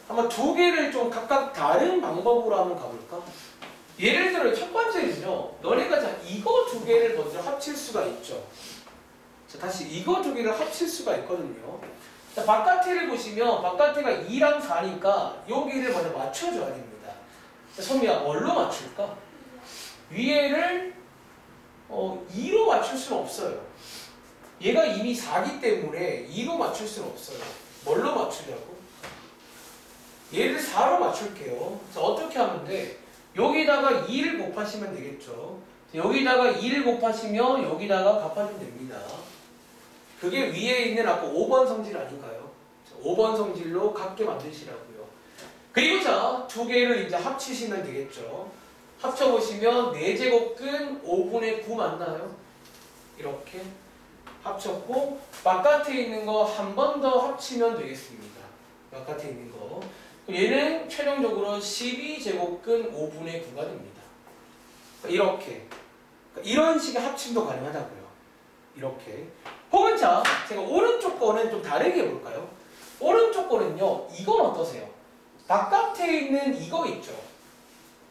A: 한번 두 개를 좀 각각 다른 방법으로 한번 가볼까? 예를 들어 첫 번째는요. 너네가 자, 이거 두 개를 먼저 합칠 수가 있죠. 자, 다시 이거 두 개를 합칠 수가 있거든요. 자, 바깥에를 보시면 바깥에가 2랑 4니까 여기를 먼저 맞춰줘야 됩니다. 자, 선미야, 뭘로 맞출까? 위에를 2로 맞출 수는 없어요. 얘가 이미 4기 때문에 2로 맞출 수는 없어요. 뭘로 맞추냐고? 얘를 4로 맞출게요. 자, 어떻게 하면 돼? 여기다가 2를 곱하시면 되겠죠. 자, 여기다가 2를 곱하시면 여기다가 갚아주면 됩니다. 그게 위에 있는 아까 5번 성질 아닌가요? 자, 5번 성질로 같게 만드시라고요. 그리고 자, 두 개를 이제 합치시면 되겠죠. 합쳐보시면 4제곱근 5분의 9 맞나요? 이렇게 합쳤고 바깥에 있는 거 한 번 더 합치면 되겠습니다. 바깥에 있는 거. 얘는 최종적으로 12제곱근 5분의 9가 됩니다. 이렇게. 이런 식의 합침도 가능하다고요. 이렇게. 혹은 자, 제가 오른쪽 거는 좀 다르게 해볼까요? 오른쪽 거는요. 이건 어떠세요? 바깥에 있는 이거 있죠.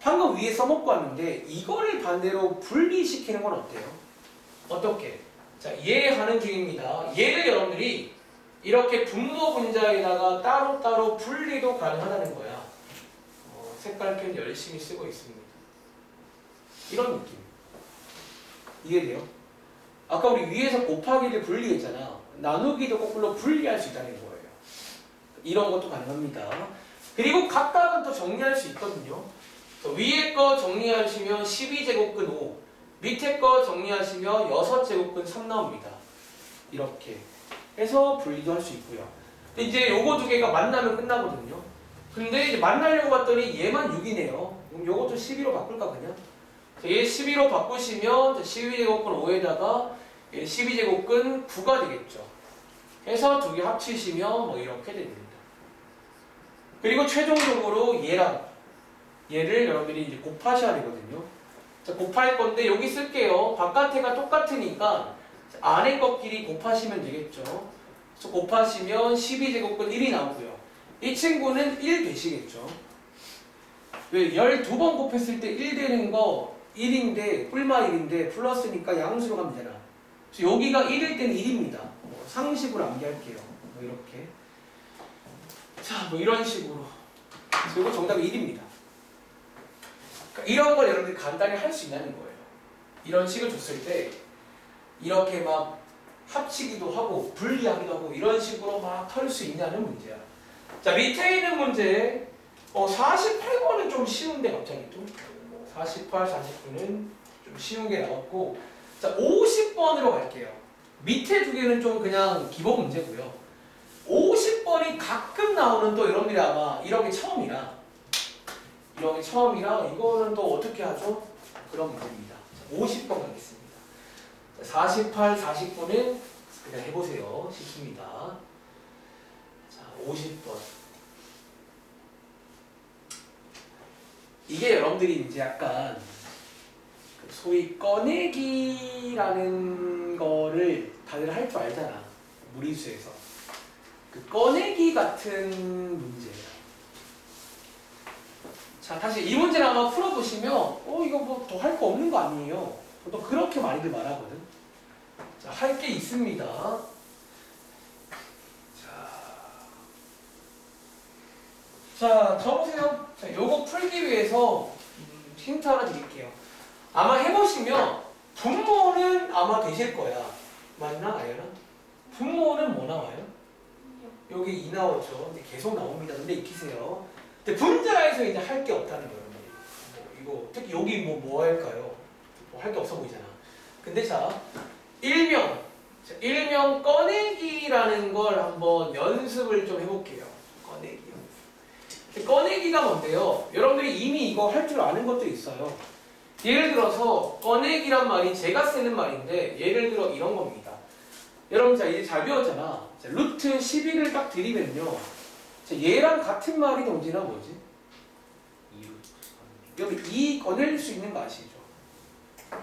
A: 방금 위에 써먹고 왔는데 이거를 반대로 분리시키는 건 어때요? 어떻게? 자, 이해하는 중입니다. 얘를 여러분들이 이렇게 분모 분자에다가 따로따로 분리도 가능하다는 거야. 색깔펜 열심히 쓰고 있습니다. 이런 느낌. 이해돼요? 아까 우리 위에서 곱하기를 분리했잖아. 나누기도 거꾸로 분리할 수 있다는 거예요. 이런 것도 가능합니다. 그리고 각각은 또 정리할 수 있거든요. 위에 거 정리하시면 12제곱근 5, 밑에 거 정리하시면 6제곱근 3 나옵니다. 이렇게 해서 분리도 할 수 있고요. 근데 이제 요거 두 개가 만나면 끝나거든요. 근데 이제 만나려고 봤더니 얘만 6이네요. 그럼 요것도 12로 바꿀까 그냥? 얘 12로 바꾸시면 12제곱근 5에다가 12제곱근 9가 되겠죠. 해서 두 개 합치시면 뭐 이렇게 됩니다. 그리고 최종적으로 얘를 여러분들이 이제 곱하셔야 되거든요. 자, 곱할 건데 여기 쓸게요. 바깥에가 똑같으니까 안에 것끼리 곱하시면 되겠죠. 그래서 곱하시면 12제곱근 1이 나오고요. 이 친구는 1 되시겠죠. 왜? 12번 곱했을 때 1 되는 거 1인데 뿔마 1인데 플러스니까 양수로 가면 되나. 그래서 여기가 1일 때는 1입니다. 상식으로 암기할게요. 뭐 이렇게. 자, 뭐 이런 식으로. 그래서 이거 정답이 1입니다. 그러니까 이런 걸 여러분들이 간단히 할 수 있다는 거예요. 이런 식을 줬을 때 이렇게 막 합치기도 하고 분리하기도 하고 이런 식으로 막 털 수 있냐는 문제야. 자, 밑에 있는 문제 48번은 좀 쉬운데 갑자기 또 48, 49는 좀 쉬운 게 나왔고, 자 50번으로 갈게요. 밑에 두 개는 좀 그냥 기본 문제고요. 50번이 가끔 나오는 또 여러분들이 아마 이런 게 처음이라 이거는 또 어떻게 하죠? 그런 문제입니다. 50번 가겠습니다. 48, 49는 그냥 해보세요. 쉽습니다. 자, 50번. 이게 여러분들이 이제 약간 소위 꺼내기라는 거를 다들 할 줄 알잖아. 무리수에서. 그 꺼내기 같은 문제예요. 자, 다시 이 문제를 아마 풀어보시면 이거 뭐 더 할 거 없는 거 아니에요. 또 그렇게 많이들 말하거든. 자, 할 게 있습니다. 자, 적으세요. 자, 요거 풀기 위해서 힌트 하나 드릴게요. 아마 해보시면 분모는 아마 되실 거야. 맞나? 아연아? 분모는 뭐 나와요? 여기 2 나오죠. 근데 계속 나옵니다. 근데 익히세요. 근데 분자에서 이제 할 게 없다는 거예요. 이거 특히 여기 뭐 할까요? 뭐 할 게 없어 보이잖아. 근데 자, 일명 꺼내기라는 걸 한번 연습을 좀 해볼게요. 꺼내기가 뭔데요? 여러분들이 이미 이거 할 줄 아는 것도 있어요. 예를 들어서 꺼내기란 말이 제가 쓰는 말인데 예를 들어 이런 겁니다. 여러분 자 이제 잘 배웠잖아. 자, 루트 12를 딱 들이면요. 자, 얘랑 같은 말이 동지나 뭐지? 2루트. 여러분 2 꺼낼 수 있는 거 아시죠? 자,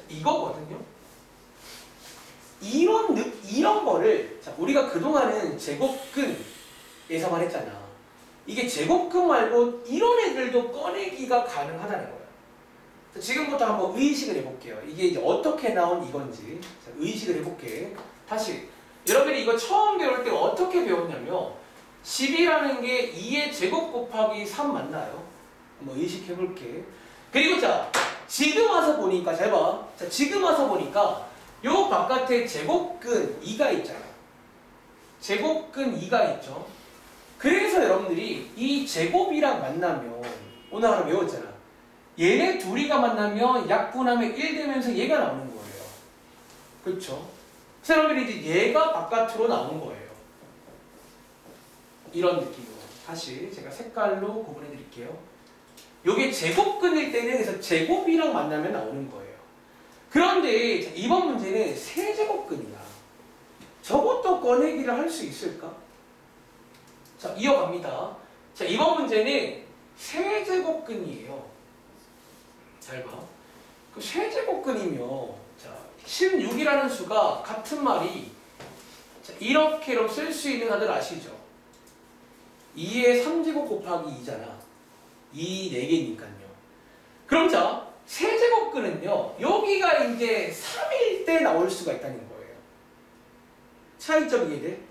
A: 이거거든요. 이런 거를 자, 우리가 그동안은 제곱근에서만 했잖아. 이게 제곱근 말고 이런 애들도 꺼내기가 가능하다는 거예요. 자, 지금부터 한번 의식을 해볼게요. 이게 이제 어떻게 나온 이건지. 자, 의식을 해볼게. 다시 여러분이 이거 처음 배울 때 어떻게 배웠냐면 10이라는 게 2의 제곱 곱하기 3 맞나요? 한번 의식해볼게. 그리고 자 지금 와서 보니까 잘 봐. 자 지금 와서 보니까 요 바깥에 제곱근 2가 있잖아. 제곱근 2가 있죠. 그래서 여러분들이 이 제곱이랑 만나면 오늘 하나 외웠잖아. 얘네 둘이가 만나면 약분하면 1 되면서 얘가 나오는 거예요. 그렇죠? 그래서 여러분들이 이제 얘가 바깥으로 나오는 거예요. 이런 느낌으로. 다시 제가 색깔로 구분해 드릴게요. 요게 제곱근일 때는 그래서 제곱이랑 만나면 나오는 거예요. 그런데 이번 문제는 세제곱근이야. 저것도 꺼내기를 할 수 있을까? 자, 이어갑니다. 자, 이번 문제는 세제곱근이에요. 잘 봐. 그 세제곱근이면 자, 16이라는 수가 같은 말이 자, 자, 이렇게로 쓸 수 있는 다들 아시죠? 2의 3제곱 곱하기 2잖아. 2 4개니까요. 그럼 자, 세제곱근은요, 여기가 이제 3일 때 나올 수가 있다는 거예요. 차이점 이해돼?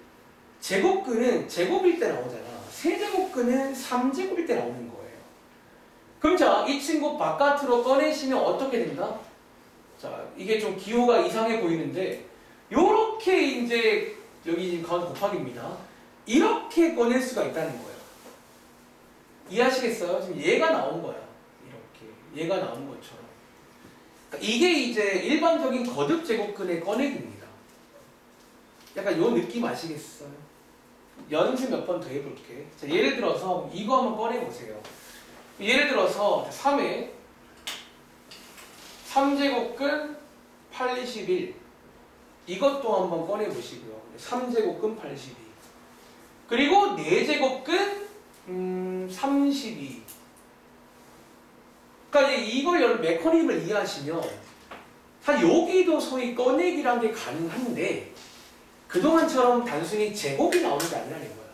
A: 제곱근은 제곱일 때 나오잖아. 세제곱근은 3제곱일 때 나오는 거예요. 그럼 자, 이 친구 바깥으로 꺼내시면 어떻게 된다? 자, 이게 좀 기호가 이상해 보이는데, 요렇게 이제, 여기 지금 가운데 곱하기입니다. 이렇게 꺼낼 수가 있다는 거예요. 이해하시겠어요? 지금 얘가 나온 거야. 이렇게. 얘가 나온 것처럼. 그러니까 이게 이제 일반적인 거듭 제곱근의 꺼내기입니다. 약간 요 느낌 아시겠어요? 연습 몇 번 더 해볼게. 자, 예를 들어서 이거 한번 꺼내보세요. 예를 들어서 3회 3제곱근 8, 21 이것도 한번 꺼내보시고요. 3제곱근 82 그리고 4제곱근 32 그러니까 이제 이걸 메커니즘을 이해하시면 사실 여기도 소위 꺼내기란 게 가능한데 그동안처럼 단순히 제곱이 나오는 게 아니라는 거야.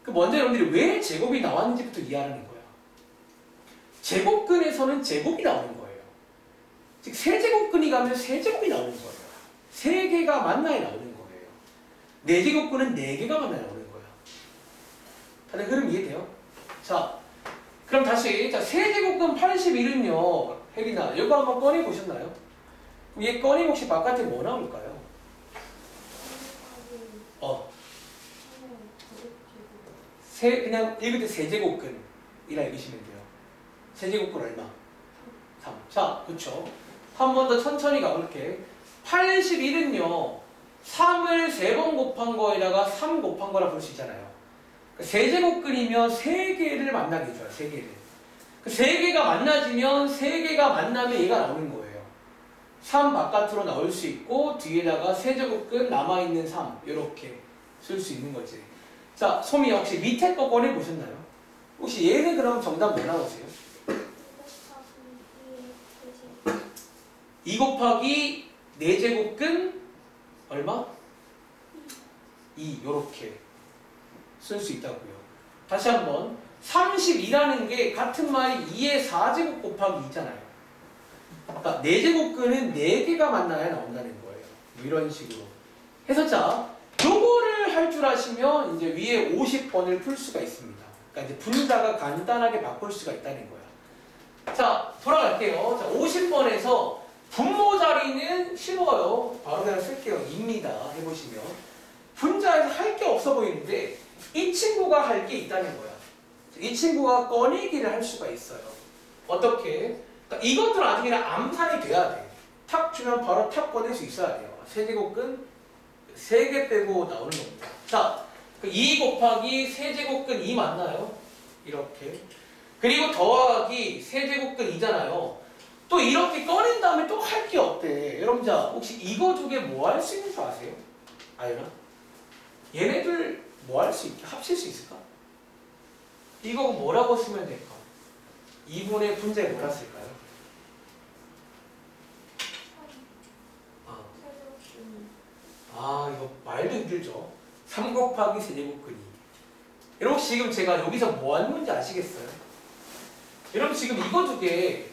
A: 그 먼저 여러분들이 왜 제곱이 나왔는지부터 이해하는 거야. 제곱근에서는 제곱이 나오는 거예요. 즉 세제곱근이 가면 세제곱이 나오는 거예요. 3개가 만나야 나오는 거예요. 4제곱근은 4개가 만나야 나오는 거야. 다들 흐름 이해돼요? 자, 그럼 다시 자 세제곱근 81은요. 혜린아, 이거 한번 꺼내보셨나요? 얘 꺼내면 혹시 바깥에 뭐 나올까요? 그냥 읽을 때 세제곱근이라 읽으시면 돼요. 세제곱근 얼마? 3. 자, 그쵸. 한 번 더 천천히 가볼게. 81은요. 3을 3번 곱한 거에다가 3 곱한 거라 볼 수 있잖아요. 세제곱근이면 3개를 만나게 해줘요. 3개를. 그 3개가 만나지면 3개가 만나면 얘가 나오는 거예요. 3 바깥으로 나올 수 있고 뒤에다가 세제곱근 남아있는 3 이렇게 쓸 수 있는 거지. 자, 소미 혹시 밑에 거 꺼내보셨나요? 혹시 얘는 그럼 정답 뭐 나오세요? 2 곱하기 4제곱근 얼마? 2 요렇게 쓸 수 있다고요. 다시 한번 32라는 게 같은 말이 2의 4제곱 곱하기 2잖아요. 그러니까 4제곱근은 4개가 만나야 나온다는 거예요. 뭐 이런 식으로 해서 자 요거를 할 줄 아시면 이제 위에 50번을 풀 수가 있습니다. 그러니까 이제 분자가 간단하게 바꿀 수가 있다는 거야. 자, 돌아갈게요. 자, 50번에서 분모 자리는 쉬워요. 바로 그냥 쓸게요. 입니다. 해보시면 분자에서 할 게 없어 보이는데 이 친구가 할 게 있다는 거야. 이 친구가 꺼내기를 할 수가 있어요. 어떻게? 그러니까 이것들은 아주 그냥 암산이 돼야 돼. 탁 주면 바로 탁 꺼낼 수 있어야 돼요. 세제곱근 3개 빼고 나오는 겁니다. 자, 2 곱하기 세제곱근 2 맞나요? 이렇게. 그리고 더하기 세제곱근 2잖아요. 또 이렇게 꺼낸 다음에 또 할 게 없대. 여러분 자, 혹시 이거 두 개 뭐 할 수 있는 줄 아세요? 아연아? 얘네들 뭐 할 수 있게 합칠 수 있을까? 이거 뭐라고 쓰면 될까? 2분의 분자에 뭐라 쓸까요? 이거 말도 힘들죠. 3 곱하기 세제곱근이. 여러분 혹시 지금 제가 여기서 뭐 하는 건지 아시겠어요? 여러분 지금 이거 두 개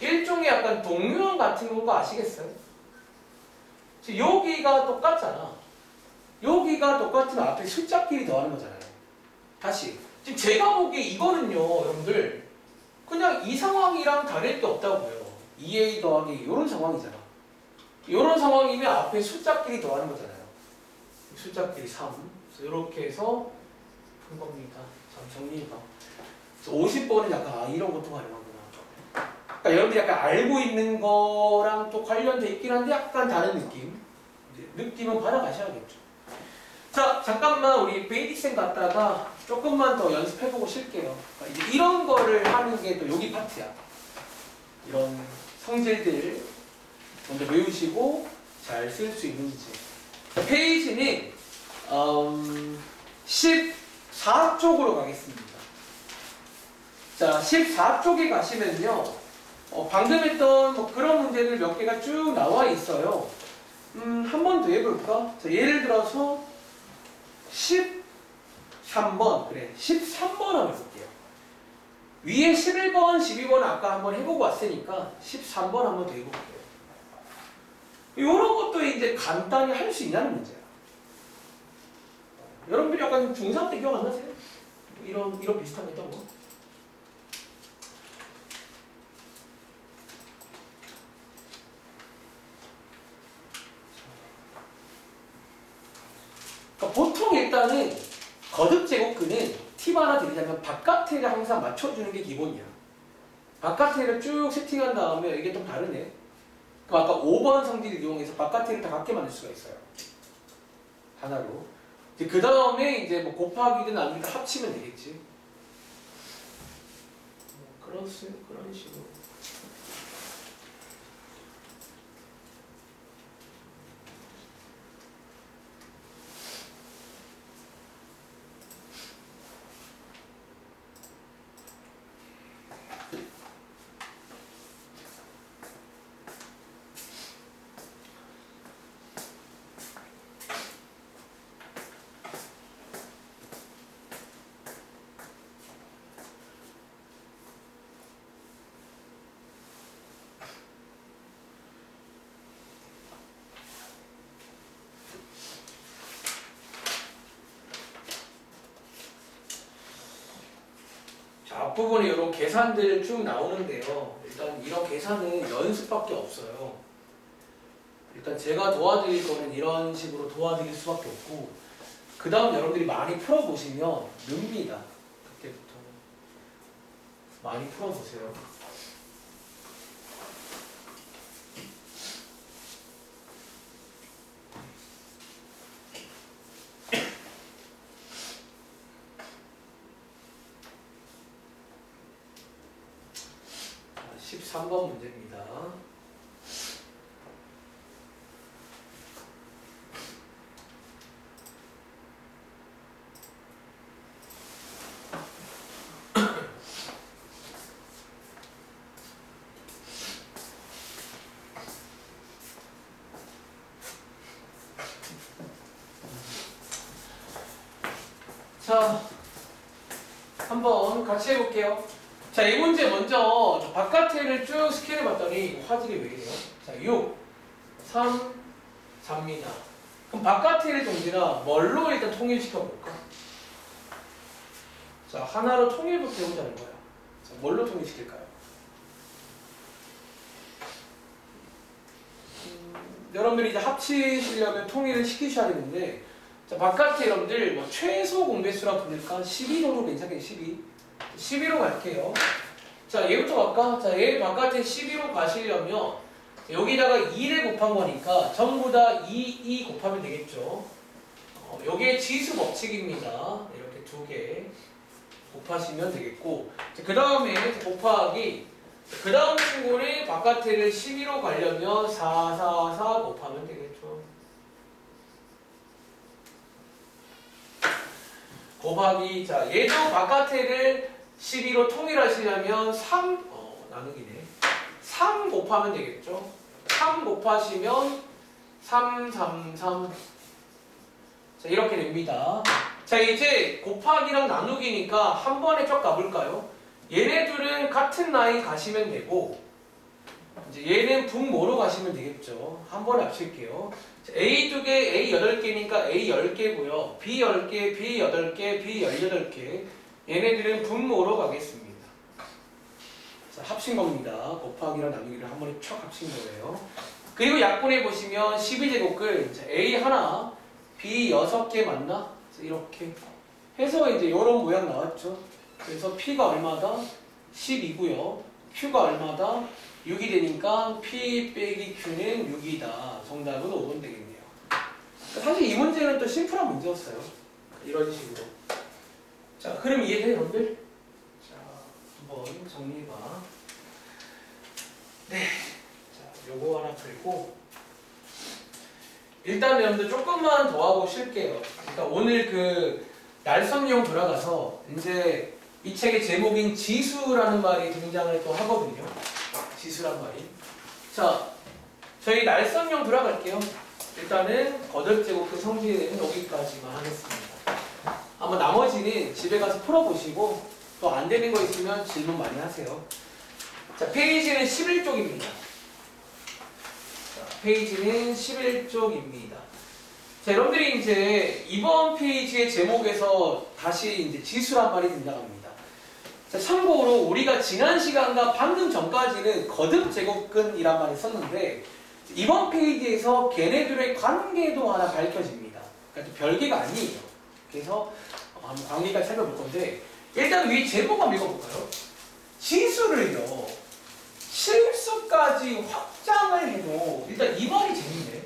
A: 일종의 약간 동묘형 같은 거 아시겠어요? 지금 여기가 똑같잖아. 여기가 똑같으면 앞에 숫자끼리 더하는 거잖아요. 다시. 지금 제가 보기에 이거는요, 여러분들 그냥 이 상황이랑 다를 게 없다고요. 2a 더하기 이런 상황이잖아. 이런 상황이면 앞에 숫자끼리 더하는 거잖아요. 숫자끼리 3. 그래서 이렇게 해서 푼 겁니다. 참 정리해봐. 50번은 약간 이런 것도 가능하구나. 그러니까 여러분들이 약간 알고 있는 거랑 또 관련돼 있긴 한데 약간 다른 느낌. 느낌은 받아가셔야겠죠. 자, 잠깐만 우리 베이직생 갔다가 조금만 더 연습해보고 쉴게요. 그러니까 이제 이런 거를 하는 게 또 여기 파트야. 이런 성질들 먼저 외우시고 잘 쓸 수 있는지. 페이지는 14쪽으로 가겠습니다. 자, 14쪽에 가시면요. 방금 했던 뭐 그런 문제들 몇 개가 쭉 나와 있어요. 한 번 더 해볼까? 자, 예를 들어서 13번, 그래, 13번 한번 해볼게요. 위에 11번, 12번 아까 한번 해보고 왔으니까 13번 한번 더 해볼게요. 이런 것도 이제 간단히 할 수 있냐는 문제야. 여러분들이 약간 중3 때 기억 안 나세요? 이런 비슷한 거 있던 거? 그러니까 보통 일단은 거듭 제곱근은 팁 하나 드리자면 바깥에를 항상 맞춰주는 게 기본이야. 바깥에를 쭉 세팅한 다음에 이게 좀 다르네. 그럼 아까 5번 성질을 이용해서 바깥에를 다 같게 만들 수가 있어요. 하나로. 그 다음에 이제 뭐 곱하기든 나누기든 합치면 되겠지. 그런 식으로. 자, 앞부분에 이런 계산들 쭉 나오는데요. 일단 이런 계산은 연습밖에 없어요. 일단 제가 도와드릴 거는 이런 식으로 도와드릴 수밖에 없고, 그 다음 여러분들이 많이 풀어보시면 늡니다. 그때부터 많이 풀어보세요. 자, 13번 문제입니다. 자, 한번 같이 해볼게요. 자, 이 문제 먼저 바깥에를 쭉 스캔해 봤더니 화질이 왜 이래요? 자, 6, 3, 4입니다. 그럼 바깥에를 동진아 뭘로 일단 통일시켜 볼까? 자, 하나로 통일부터 해보자는 거야. 자, 뭘로 통일시킬까요? 여러분들이 이제 합치시려면 통일을 시키셔야 되는데, 자, 바깥에 여러분들 뭐 최소 공배수라 부를까? 12로도 괜찮겠네, 12. 12로 갈게요. 자, 얘부터 갈까? 자, 얘 바깥에 12로 가시려면 여기다가 2를 곱한 거니까 전부 다 2 곱하면 되겠죠. 여기에 지수 법칙입니다. 이렇게 두 개 곱하시면 되겠고, 그 다음에 곱하기, 그 다음 친구를 바깥에를 12로 가려면 4, 4, 4 곱하면 되겠죠. 곱하기, 자, 얘도 바깥에를 12로 통일하시려면 3, 나누기네. 3 곱하면 되겠죠. 3 곱하시면 3, 3, 3. 자, 이렇게 됩니다. 자, 이제 곱하기랑 나누기니까 한 번에 쫙 가볼까요? 얘네들은 같은 라인 가시면 되고, 이제 얘는 분모로 가시면 되겠죠. 한 번에 합칠게요. 자, A 2개, A 8개니까 A 10개고요. B 10개, B 8개, B 18개. 얘네들은 분모로 가겠습니다. 자, 합친 겁니다. 곱하기랑 나누기를 한 번에 촥 합친 거예요. 그리고 약분해 보시면 12제곱을 A 하나, B 6개 맞나? 이렇게 해서 이제 이런 모양 나왔죠. 그래서 P가 얼마다? 10이고요. Q가 얼마다? 6이 되니까 P 빼기 Q는 6이다. 정답은 5번 되겠네요. 사실 이 문제는 또 심플한 문제였어요. 이런 식으로. 자, 그럼 이해돼, 여러분들? 자, 한번 정리해봐. 네. 자, 요거 하나 풀고. 일단 여러분들 조금만 더 하고 쉴게요. 그러니까 오늘 그 날성용 돌아가서 이제 이 책의 제목인 지수라는 말이 등장을 또 하거든요. 지수란 말이. 자, 저희 날성용 돌아갈게요. 일단은 거듭제곱 그 성질은 여기까지만 하겠습니다. 아마 나머지는 집에 가서 풀어보시고 또 안 되는 거 있으면 질문 많이 하세요. 자, 페이지는 11쪽입니다. 자, 페이지는 11쪽입니다. 자, 여러분들이 이제 이번 페이지의 제목에서 다시 이제 지수란 말이 등장합니다. 자, 참고로 우리가 지난 시간과 방금 전까지는 거듭제곱근이란 말을 썼는데 이번 페이지에서 걔네들의 관계도 하나 밝혀집니다. 그러니까 또 별개가 아니에요. 그래서 한번 관계까지 살펴볼 건데 일단 위 제목 한번 읽어볼까요? 지수를요 실수까지 확장을 해도 일단 이 말이 재밌네.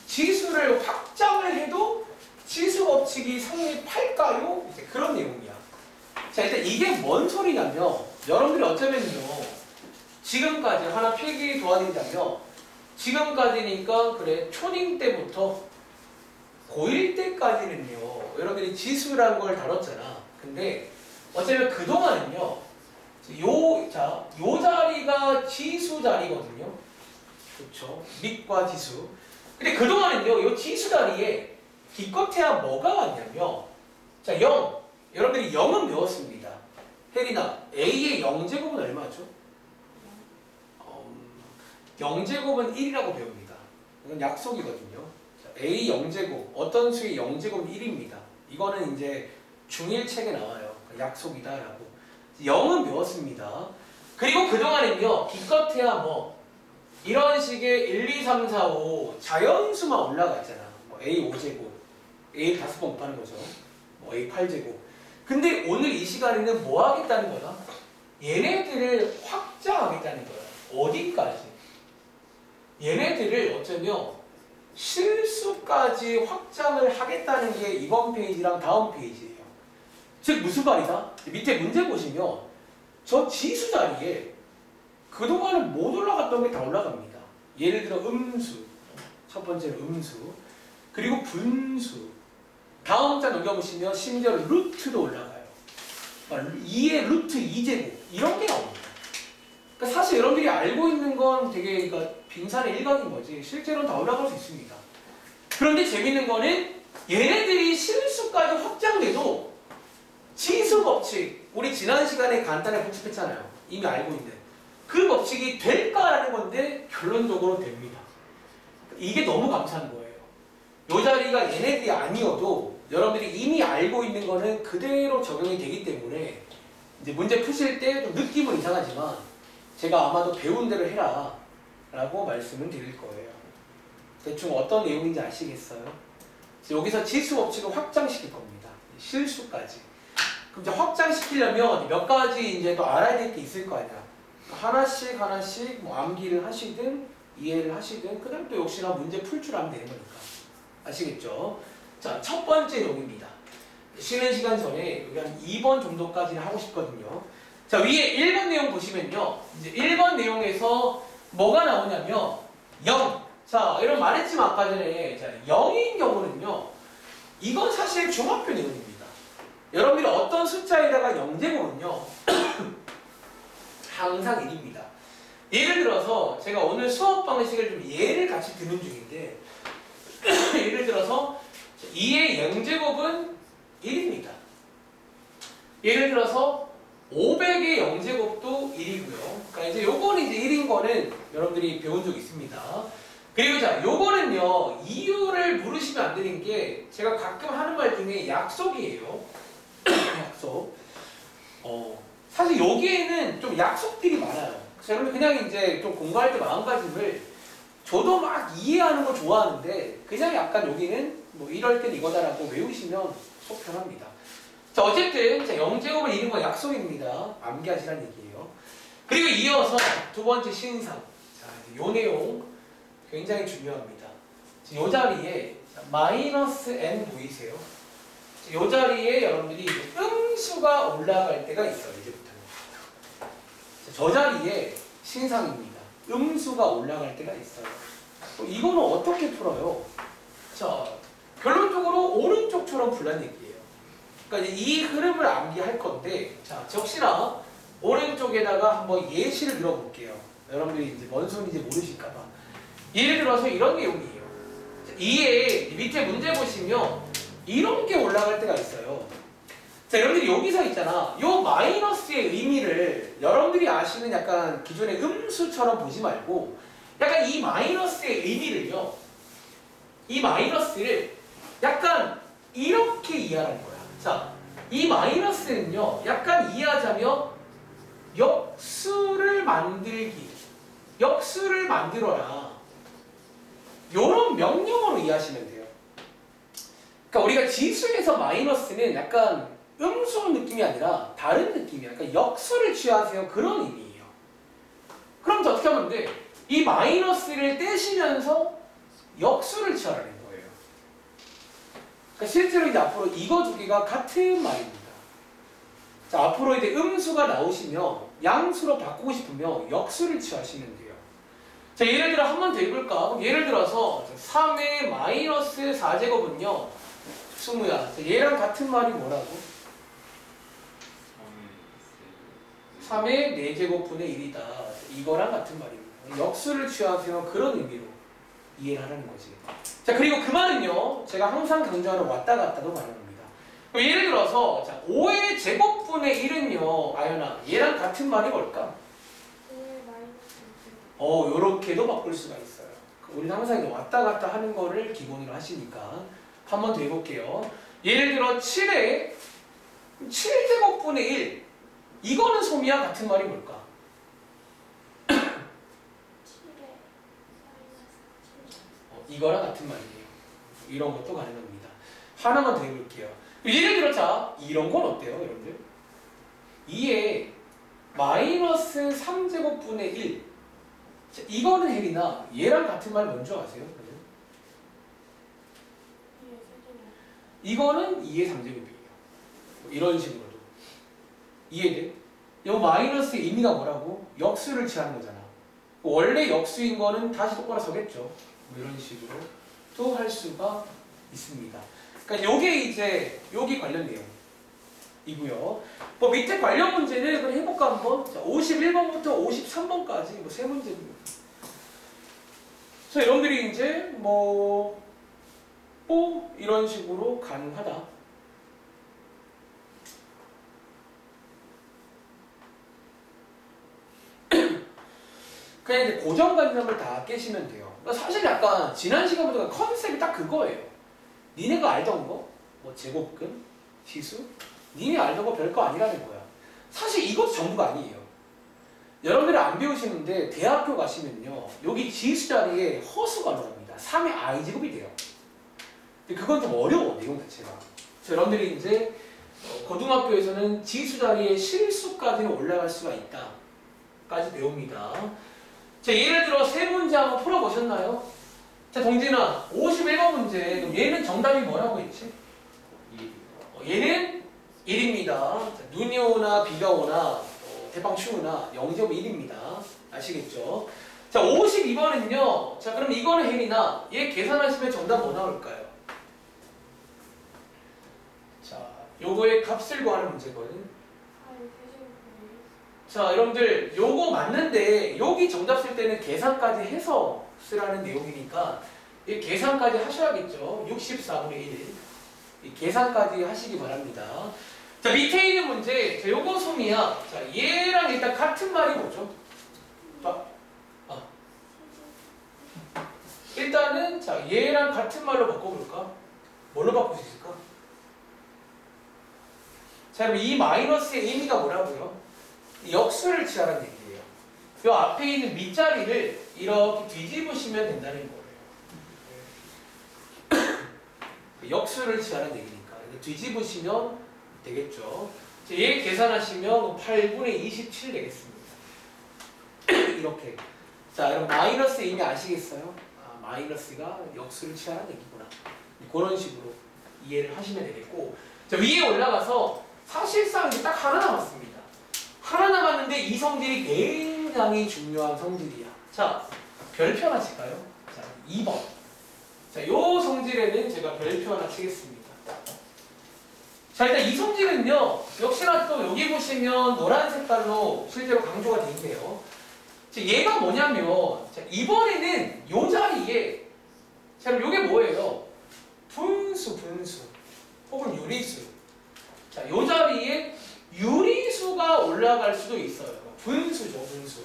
A: 지수를 확장을 해도 지수 법칙이 성립할까요? 이제 그런 내용이야. 자, 일단 이게 뭔 소리냐면 여러분들이 어쩌면요 지금까지 하나 필기 도와드리자면 지금까지니까 그래 초딩 때부터 고1 때까지는요 여러분들이 지수라는 걸 다뤘잖아. 근데 어쩌면 그동안은요 요 자리가 지수 자리거든요. 그렇죠? 밑과 지수. 근데 그동안은요 요 지수 자리에 기껏해야 뭐가 왔냐면 자 0. 여러분들이 0은 배웠습니다. 혜린아 A의 0제곱은 얼마죠? 0제곱은 1이라고 배웁니다. 이건 약속이거든요. 자, A 0제곱 어떤 수의 0제곱은 1입니다. 이거는 이제 중1 책에 나와요. 약속이다라고. 0은 배웠습니다. 그리고 그동안은요 기껏해야 뭐 이런 식의 1, 2, 3, 4, 5 자연수만 올라갔잖아. 뭐 A 5제곱 A 5번 곱하는 거죠. 뭐 A 8제곱. 근데 오늘 이 시간에는 뭐 하겠다는 거야? 얘네들을 확장하겠다는 거야. 어디까지? 얘네들을 어쩌면 실수까지 확장을 하겠다는 게 이번 페이지랑 다음 페이지예요. 즉 무슨 말이다? 밑에 문제 보시면 저 지수 자리에 그동안은 못 올라갔던 게 다 올라갑니다. 예를 들어 음수, 첫 번째는 음수, 그리고 분수, 다음 자 넘겨보시면 심지어 루트도 올라가요. 2의 루트 2제곱 이런 게 나옵니다. 그러니까 사실 여러분들이 알고 있는 건 되게 그러니까 빙산의 일각인 거지 실제로는 다 올라갈 수 있습니다. 그런데 재밌는 거는 얘네들이 실수까지 확장돼도 지수 법칙 우리 지난 시간에 간단하게 복습했잖아요. 이미 알고 있는 그 법칙이 될까라는 건데 결론적으로 됩니다. 이게 너무 감사한 거예요. 이 자리가 얘네들이 아니어도 여러분들이 이미 알고 있는 거는 그대로 적용이 되기 때문에 이제 문제 푸실 때 좀 느낌은 이상하지만 제가 아마도 배운 대로 해라 라고 말씀을 드릴 거예요. 대충 어떤 내용인지 아시겠어요? 여기서 지수 법칙을 확장시킬 겁니다. 실수까지. 그럼 이제 확장시키려면 몇 가지 이제 또 알아야 될 게 있을 거 아니야. 하나씩 뭐 암기를 하시든 이해를 하시든 그 다음 또 역시나 문제 풀 줄 알면 되는 거니까. 아시겠죠? 자, 첫 번째 내용입니다. 쉬는 시간 전에 여기 한 2번 정도까지는 하고 싶거든요. 자, 위에 1번 내용 보시면요. 이제 1번 내용에서 뭐가 나오냐면 0. 자, 이런 말했지만 아까 전에 자, 0인 경우는요. 이건 사실 중학교 내용입니다. 여러분들이 어떤 숫자에다가 0제곱은요. 항상 1입니다. 예를 들어서 제가 오늘 수업 방식을 좀 예를 같이 드는 중인데 예를 들어서 2의 0제곱은 1입니다. 예를 들어서 500의 0제곱도 1이고요. 그러니까 이제 요거는 이제 1인 거는 여러분들이 배운 적 있습니다. 그리고 자, 요거는요, 이유를 물으시면 안 되는 게 제가 가끔 하는 말 중에 약속이에요. 약속. 사실 여기에는 좀 약속들이 많아요. 그래서 여러분 그냥 이제 좀 공부할 때 마음가짐을 저도 막 이해하는 거 좋아하는데 그냥 약간 여기는 뭐 이럴 땐 이거다라고 외우시면 속 편합니다. 자, 어쨌든 0제곱을 이룬 건 약속입니다. 암기하시라는 얘기예요. 그리고 이어서 두 번째 신상. 자, 요 내용 굉장히 중요합니다. 요 자리에 마이너스 n 보이세요? 요 자리에 여러분들이 음수가 올라갈 때가 있어요. 이제부터는. 저 자리에 신상입니다. 음수가 올라갈 때가 있어요. 이거는 어떻게 풀어요? 자, 결론적으로 오른쪽처럼 풀란 얘기예요. 그러니까 이제 이 흐름을 암기할 건데, 자, 역시나 오른쪽에다가 한번 예시를 들어볼게요. 여러분들이 이제 뭔 소리인지 모르실까봐. 예를 들어서 이런 내용이에요. 2에 밑에 문제 보시면 이런 게 올라갈 때가 있어요. 자, 여러분들이 여기서 있잖아. 요 마이너스의 의미를 여러분들이 아시는 약간 기존의 음수처럼 보지 말고 약간 이 마이너스의 의미를요. 이 마이너스를 약간 이렇게 이해하는 거야. 자, 이 마이너스는요. 약간 이해하자면 역수를 만들기. 역수를 만들어라. 요런 명령어로 이해하시면 돼요. 그러니까 우리가 지수에서 마이너스는 약간 음수 느낌이 아니라 다른 느낌이야. 그러니까 역수를 취하세요. 그런 의미예요. 그럼 어떻게 하면 돼? 이 마이너스를 떼시면서 역수를 취하라는 거예요. 그러니까 실제로 이제 앞으로 이거 두 개가 같은 말입니다. 자, 앞으로 이제 음수가 나오시면 양수로 바꾸고 싶으면 역수를 취하시면 돼요. 자, 예를 들어 한 번 더 해볼까? 예를 들어서 3의 마이너스 4제곱은요. 승우야, 얘랑 같은 말이 뭐라고? 3의 4제곱분의 1이다. 이거랑 같은 말입니다. 역수를 취하세요. 그런 의미로 이해를 하라는 거지. 자, 그리고 그 말은요. 제가 항상 강조하는 왔다 갔다도 가능합니다. 예를 들어서 자, 5의 제곱분의 1은요. 아연아, 얘랑 같은 말이 뭘까? 요렇게도 바꿀 수가 있어요. 우리는 항상 이제 왔다 갔다 하는 거를 기본으로 하시니까 한 번 더 해볼게요. 예를 들어 7의 7제곱분의 1 이거는 소미와 같은 말이 뭘까?
B: 7에
A: 이거랑 같은 말이에요. 이런 것도 가능합니다. 하나만 더 해볼게요. 예를 들어 자 이런 건 어때요 여러분들? 2에 마이너스 3제곱분의 1 자, 이거는 혜리나 얘랑 같은 말 뭔지 아세요? 이거는 2의 3제곱이에요. 이런 식으로도 이해돼? 이 마이너스의 의미가 뭐라고? 역수를 취하는 거잖아. 원래 역수인 거는 다시 똑바로 서겠죠. 뭐 이런 식으로 또 할 수가 있습니다. 그러니까 요게 이제 여기 관련 내용이고요. 뭐 밑에 관련 문제는 그럼 해볼까 한번? 자, 51번부터 53번까지 뭐 세 문제입니다. 그래서 여러분들이 이제 뭐 이런 식으로 가능하다. 그냥 이제 고정관념을 다 깨시면 돼요. 그러니까 사실 약간 지난 시간부터 컨셉이 딱 그거예요. 니네가 알던 거, 뭐 제곱근, 지수, 니네 알던 거 별거 아니라는 거야. 사실 이것도 전부가 아니에요. 여러분들이 안 배우시는데 대학교 가시면요. 여기 지수 자리에 허수가 나옵니다. 3의 i제곱이 돼요. 근데 그건 좀 어려워, 내용 자체가. 여러분들이 이제 고등학교에서는 지수 자리에 실수까지는 올라갈 수가 있다. 까지 배웁니다. 자, 예를 들어 세 문제 한번 풀어보셨나요? 자, 동진아, 51번 문제. 그럼 얘는 정답이 뭐라고 했지? 얘는 1입니다. 자, 눈이 오나 비가 오나 대빵 추우나 0제곱 1입니다. 아시겠죠? 자, 52번은요. 자, 그럼 이거는 혜리나 얘 계산하시면 정답 뭐 나올까요? 자, 요거의 값을 구하는 문제거든. 자, 여러분들 요거 맞는데 여기 정답 쓸 때는 계산까지 해서 쓰라는 내용이니까 이 계산까지 하셔야겠죠. 64분의 1 이 계산까지 하시기 바랍니다. 자, 밑에 있는 문제. 자, 요거 소미야. 자, 얘랑 일단 같은 말이 뭐죠? 일단은 자, 얘랑 같은 말로 바꿔볼까? 뭘로 바꿀 수 있을까? 자, 그럼 이 마이너스의 의미가 뭐라고요? 역수를 취하라는 얘기예요. 이 앞에 있는 밑자리를 이렇게 뒤집으시면 된다는 거예요. 역수를 취하라는 얘기니까 뒤집으시면 되겠죠. 얘 계산하시면 8분의 27 되겠습니다. 이렇게. 자, 여러분 마이너스 의미 아시겠어요? 아, 마이너스가 역수를 취하라는 얘기구나. 그런 식으로 이해를 하시면 되겠고, 자, 위에 올라가서 사실상 이제 딱 하나 남았습니다. 하나 남았는데 이 성질이 굉장히 중요한 성질이야. 자, 별표 하나 칠까요? 자, 2번. 자, 요 성질에는 제가 별표 하나 치겠습니다. 자, 일단 이 성질은요, 역시나 또 여기 보시면 노란 색깔로 실제로 강조가 되어 있네요. 자, 얘가 뭐냐면, 자, 이번에는 요 자리에 자, 그럼 이게 뭐예요? 분수 혹은 유리수. 자, 요 자리에 유리수가 올라갈 수도 있어요. 분수죠, 분수.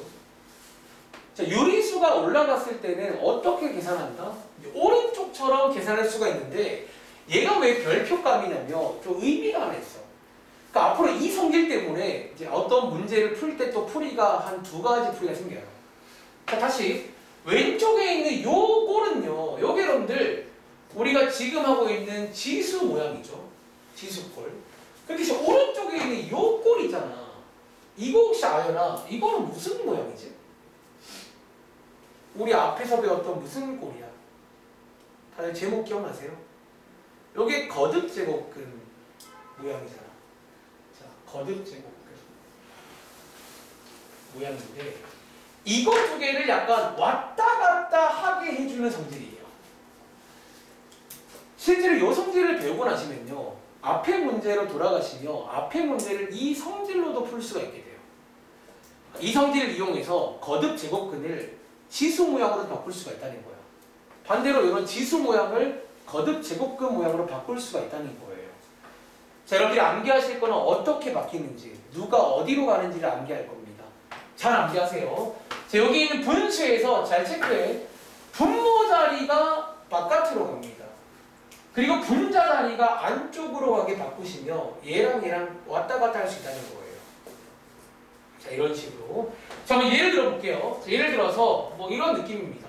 A: 자, 유리수가 올라갔을 때는 어떻게 계산한다? 오른쪽처럼 계산할 수가 있는데 얘가 왜 별표감이냐면 좀 의미가 하나 있어. 그러니까 앞으로 이 성질 때문에 이제 어떤 문제를 풀 때 또 풀이가 한 두 가지 풀이가 생겨요. 자, 다시 왼쪽에 있는 요 꼴은요, 요게 여러분들 우리가 지금 하고 있는 지수 모양이죠. 지수꼴. 근데 이제 오른쪽에 있는 요 꼴 있잖아. 이거 혹시 아연아? 이거는 무슨 모양이지? 우리 앞에서 배웠던 무슨 꼴이야? 다들 제목 기억나세요? 요게 거듭제곱근 모양이잖아. 자, 거듭제곱근 모양인데 이거 두 개를 약간 왔다 갔다 하게 해주는 성질이에요. 실제로 이 성질을 배우고 나시면요, 앞에 문제로 돌아가시며 앞에 문제를 이 성질로도 풀 수가 있게 돼요. 이 성질을 이용해서 거듭 제곱근을 지수 모양으로 바꿀 수가 있다는 거예요. 반대로 이런 지수 모양을 거듭 제곱근 모양으로 바꿀 수가 있다는 거예요. 자, 여러분들이 암기하실 거는 어떻게 바뀌는지, 누가 어디로 가는지를 암기할 겁니다. 잘 암기하세요. 자, 여기 있는 분수에서 잘 체크해. 분모 자리가 바깥으로 갑니다. 그리고 분자 자리가 안쪽으로 가게 바꾸시며 얘랑 왔다 갔다 할 수 있다는 거예요. 자, 이런 식으로. 자, 한번 예를 들어 볼게요. 자, 예를 들어서 뭐 이런 느낌입니다.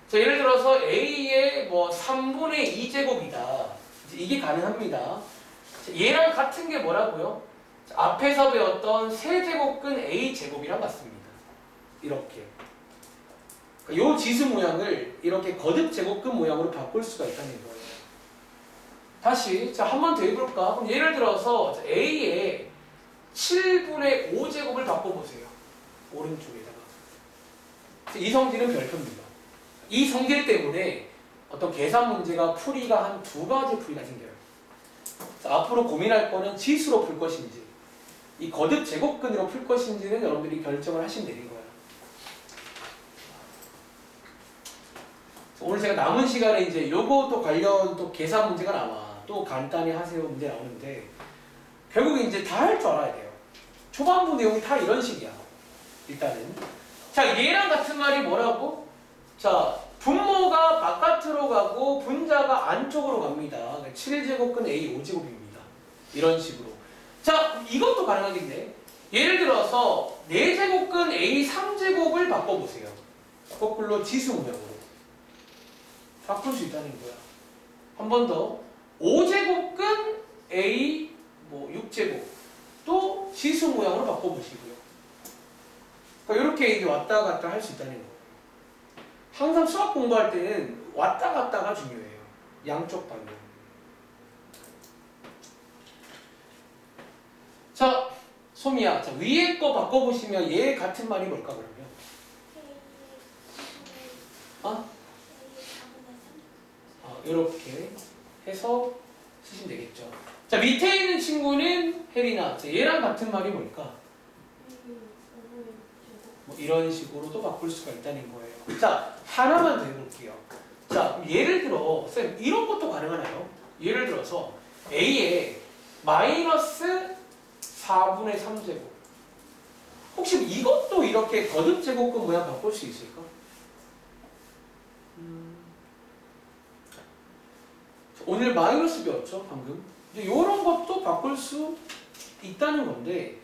A: 자, 예를 들어서 A의 뭐 3분의 2제곱이다. 이게 가능합니다. 자, 얘랑 같은 게 뭐라고요? 자, 앞에서 배웠던 세제곱근 A제곱이랑 같습니다. 이렇게. 이 지수 모양을 이렇게 거듭 제곱근 모양으로 바꿀 수가 있다는 거예요. 다시 자, 한 번 더 해볼까? 그럼 예를 들어서 자, A의 7분의 5제곱을 바꿔보세요. 오른쪽에다가. 이 성질은 별표입니다. 이 성질 때문에 어떤 계산 문제가 풀이가 한 두 가지 풀이가 생겨요. 자, 앞으로 고민할 거는 지수로 풀 것인지 이 거듭 제곱근으로 풀 것인지는 여러분들이 결정을 하시면 되는 거예요. 오늘 제가 남은 시간에 이제 요것도 관련 또 계산 문제가 나와. 또 간단히 하세요 문제 나오는데 결국에 이제 다 할 줄 알아야 돼요. 초반부 내용이 다 이런 식이야. 일단은. 자, 얘랑 같은 말이 뭐라고? 자, 분모가 바깥으로 가고 분자가 안쪽으로 갑니다. 7제곱근 A 5제곱입니다. 이런 식으로. 자, 이것도 가능하겠네. 예를 들어서 4제곱근 A 3제곱을 바꿔보세요. 거꾸로 지수 모양으로. 바꿀 수 있다는 거야. 한 번 더. 5제곱근 A 뭐 6제곱 또 지수 모양으로 바꿔보시고요. 그러니까 이렇게 이제 왔다 갔다 할 수 있다는 거예요. 항상 수학 공부할 때는 왔다 갔다가 중요해요. 양쪽 방향. 자, 소미야. 자, 위에 거 바꿔보시면 얘 같은 말이 뭘까 그러면? 이렇게 해서 쓰시면 되겠죠. 자, 밑에 있는 친구는 혜리나. 자, 얘랑 같은 말이 뭘까? 뭐 이런 식으로도 바꿀 수가 있다는 거예요. 자, 하나만 더 해볼게요. 자, 예를 들어, 쌤, 이런 것도 가능하나요? 예를 들어서 A에 마이너스 4분의 3제곱. 혹시 이것도 이렇게 거듭 제곱근 모양 바꿀 수 있을까? 오늘 마이너스 배웠죠, 방금. 이런 것도 바꿀 수 있다는 건데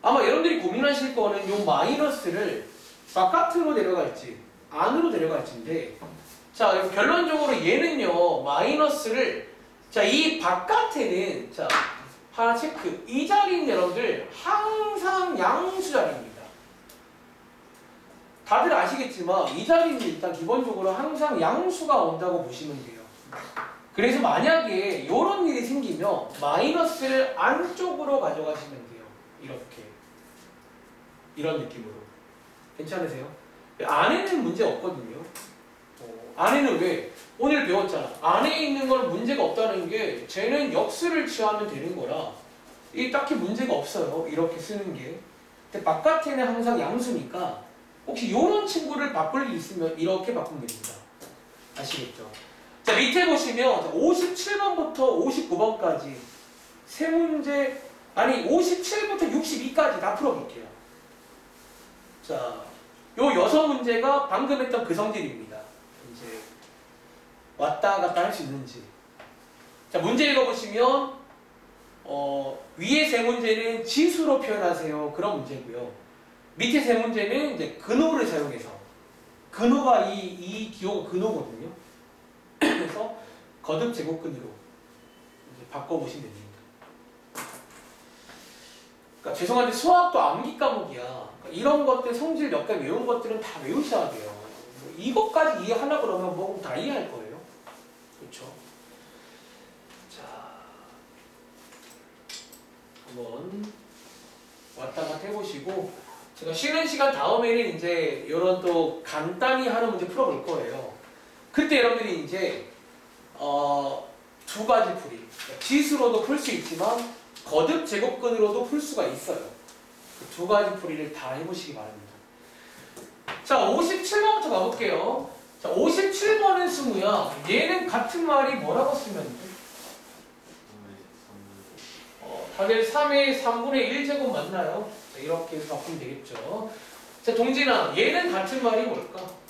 A: 아마 여러분들이 고민하실 거는 이 마이너스를 바깥으로 내려갈지 안으로 내려갈지인데 자, 결론적으로 얘는요 마이너스를 자, 이 바깥에는 자, 하나 체크. 이 자리는 여러분들 항상 양수 자리입니다. 다들 아시겠지만 이 자리는 일단 기본적으로 항상 양수가 온다고 보시면 돼요. 그래서 만약에 이런 일이 생기면 마이너스를 안쪽으로 가져가시면 돼요. 이렇게. 이런 느낌으로. 괜찮으세요? 안에는 문제 없거든요. 안에는 왜? 오늘 배웠잖아. 안에 있는 건 문제가 없다는 게 쟤는 역수를 취하면 되는 거라 이게 딱히 문제가 없어요. 이렇게 쓰는 게. 근데 바깥에는 항상 양수니까 혹시 이런 친구를 바꿀 일 있으면 이렇게 바꾸면 됩니다. 아시겠죠? 자, 밑에 보시면 57번부터 59번까지 세 문제, 아니 57부터 62까지 다 풀어볼게요. 자, 요 6문제가 방금 했던 그 성질입니다. 이제 왔다 갔다 할 수 있는지. 자, 문제 읽어보시면 위에 세 문제는 지수로 표현하세요. 그런 문제고요. 밑에 세 문제는 이제 근호를 사용해서, 근호가 이 기호가 근호거든요. 그래서 거듭 제곱근으로 이제 바꿔보시면 됩니다. 그러니까 죄송한데 수학도 암기 과목이야. 그러니까 이런 것들 성질 몇 개 외운 것들은 다 외우셔야 돼요. 이것까지 이해하려고 그러면 뭐 다 이해할 거예요. 그렇죠? 자, 한번 왔다 갔다 해보시고, 제가 쉬는 시간 다음에는 이제 이런 또 간단히 하는 문제 풀어볼 거예요. 그때 여러분들이 이제 두 가지 풀이, 지수로도 풀 수 있지만 거듭 제곱근으로도 풀 수가 있어요. 그 두 가지 풀이를 다 해보시기 바랍니다. 자, 57번부터 가볼게요. 자, 57번은 승우야. 얘는 같은 말이 뭐라고 쓰면 돼? 다들 3의 3분의 1제곱 맞나요? 자, 이렇게 해서 바꾸면 되겠죠. 자, 동진아, 얘는 같은 말이 뭘까?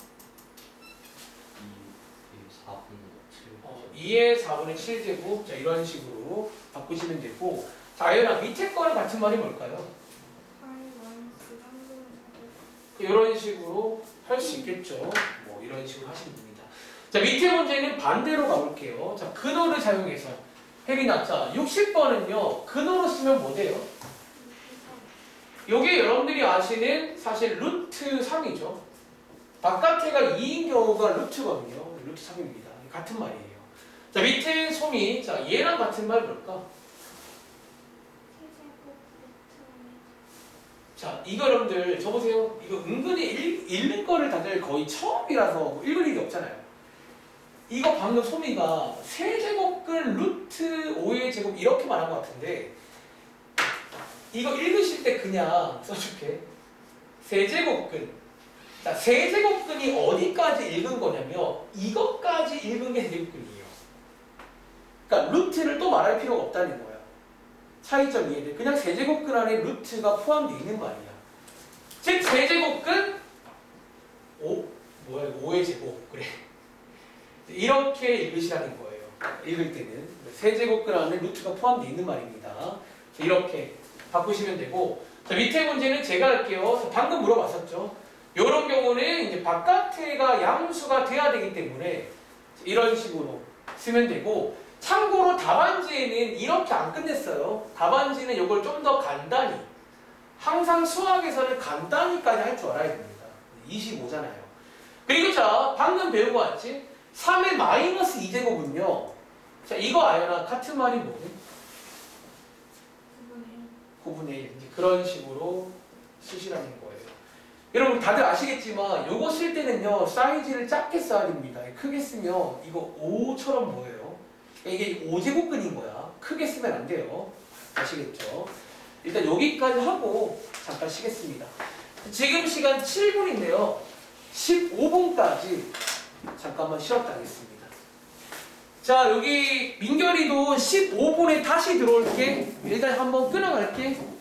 A: 2의 4분의 7제곱. 자, 이런 식으로 바꾸시면 되고. 자, 아연아, 밑에 거는 같은 말이 뭘까요? 이런 식으로 할 수 있겠죠. 뭐 이런 식으로 하시면 됩니다. 자, 밑에 문제는 반대로 가볼게요. 자, 근호를 사용해서. 혜린아, 자, 60번은요, 근호로 쓰면 뭐 돼요? 요게 여러분들이 아시는 사실 루트 3이죠. 바깥에가 2인 경우가 루트거든요. 루트 3입니다. 같은 말이에요. 자, 밑에 솜이, 자, 얘랑 같은 말 뭘까? 자, 이거 여러분들 적으세요. 이거 은근히 읽는 거를 다들 거의 처음이라서 읽을 일이 없잖아요. 이거 방금 소미가 세제곱근 루트 5의 제곱 이렇게 말한 것 같은데, 이거 읽으실 때 그냥 써줄게. 세제곱근. 자, 세제곱근이 어디까지 읽은 거냐면 이것까지 읽은 게 세제곱근이에요. 그러니까 루트를 또 말할 필요가 없다는 거야. 차이점 이해돼. 그냥 세제곱근 안에 루트가 포함되어 있는 말이야. 즉 세제곱근 5의 제곱. 그래. 이렇게 읽으시라는 거예요. 읽을 때는 세제곱근 안에 루트가 포함되어 있는 말입니다. 이렇게 바꾸시면 되고, 자, 밑에 문제는 제가 할게요. 방금 물어봤었죠. 이런 경우는 이제 바깥에가 양수가 돼야 되기 때문에 이런 식으로 쓰면 되고, 참고로 답안지에는 이렇게 안 끝냈어요. 답안지는 이걸 좀 더 간단히, 항상 수학에서는 간단히까지 할 줄 알아야 됩니다. 25잖아요. 그리고 자, 방금 배우고 왔지? 3의 마이너스 2제곱은요. 자, 이거 아연아, 같은 말이 뭐니? 9분의 1. 이제 그런 식으로 쓰시라는 거예요. 여러분 다들 아시겠지만 요거 쓸 때는요, 사이즈를 작게 써야 됩니다. 크게 쓰면 이거 5처럼 보여요. 이게 5제곱근인 거야. 크게 쓰면 안 돼요. 아시겠죠? 일단 여기까지 하고 잠깐 쉬겠습니다. 지금 시간 7분인데요. 15분까지 잠깐만 쉬었다 하겠습니다. 자, 여기 민결이도 15분에 다시 들어올게. 일단 한번 끊어갈게.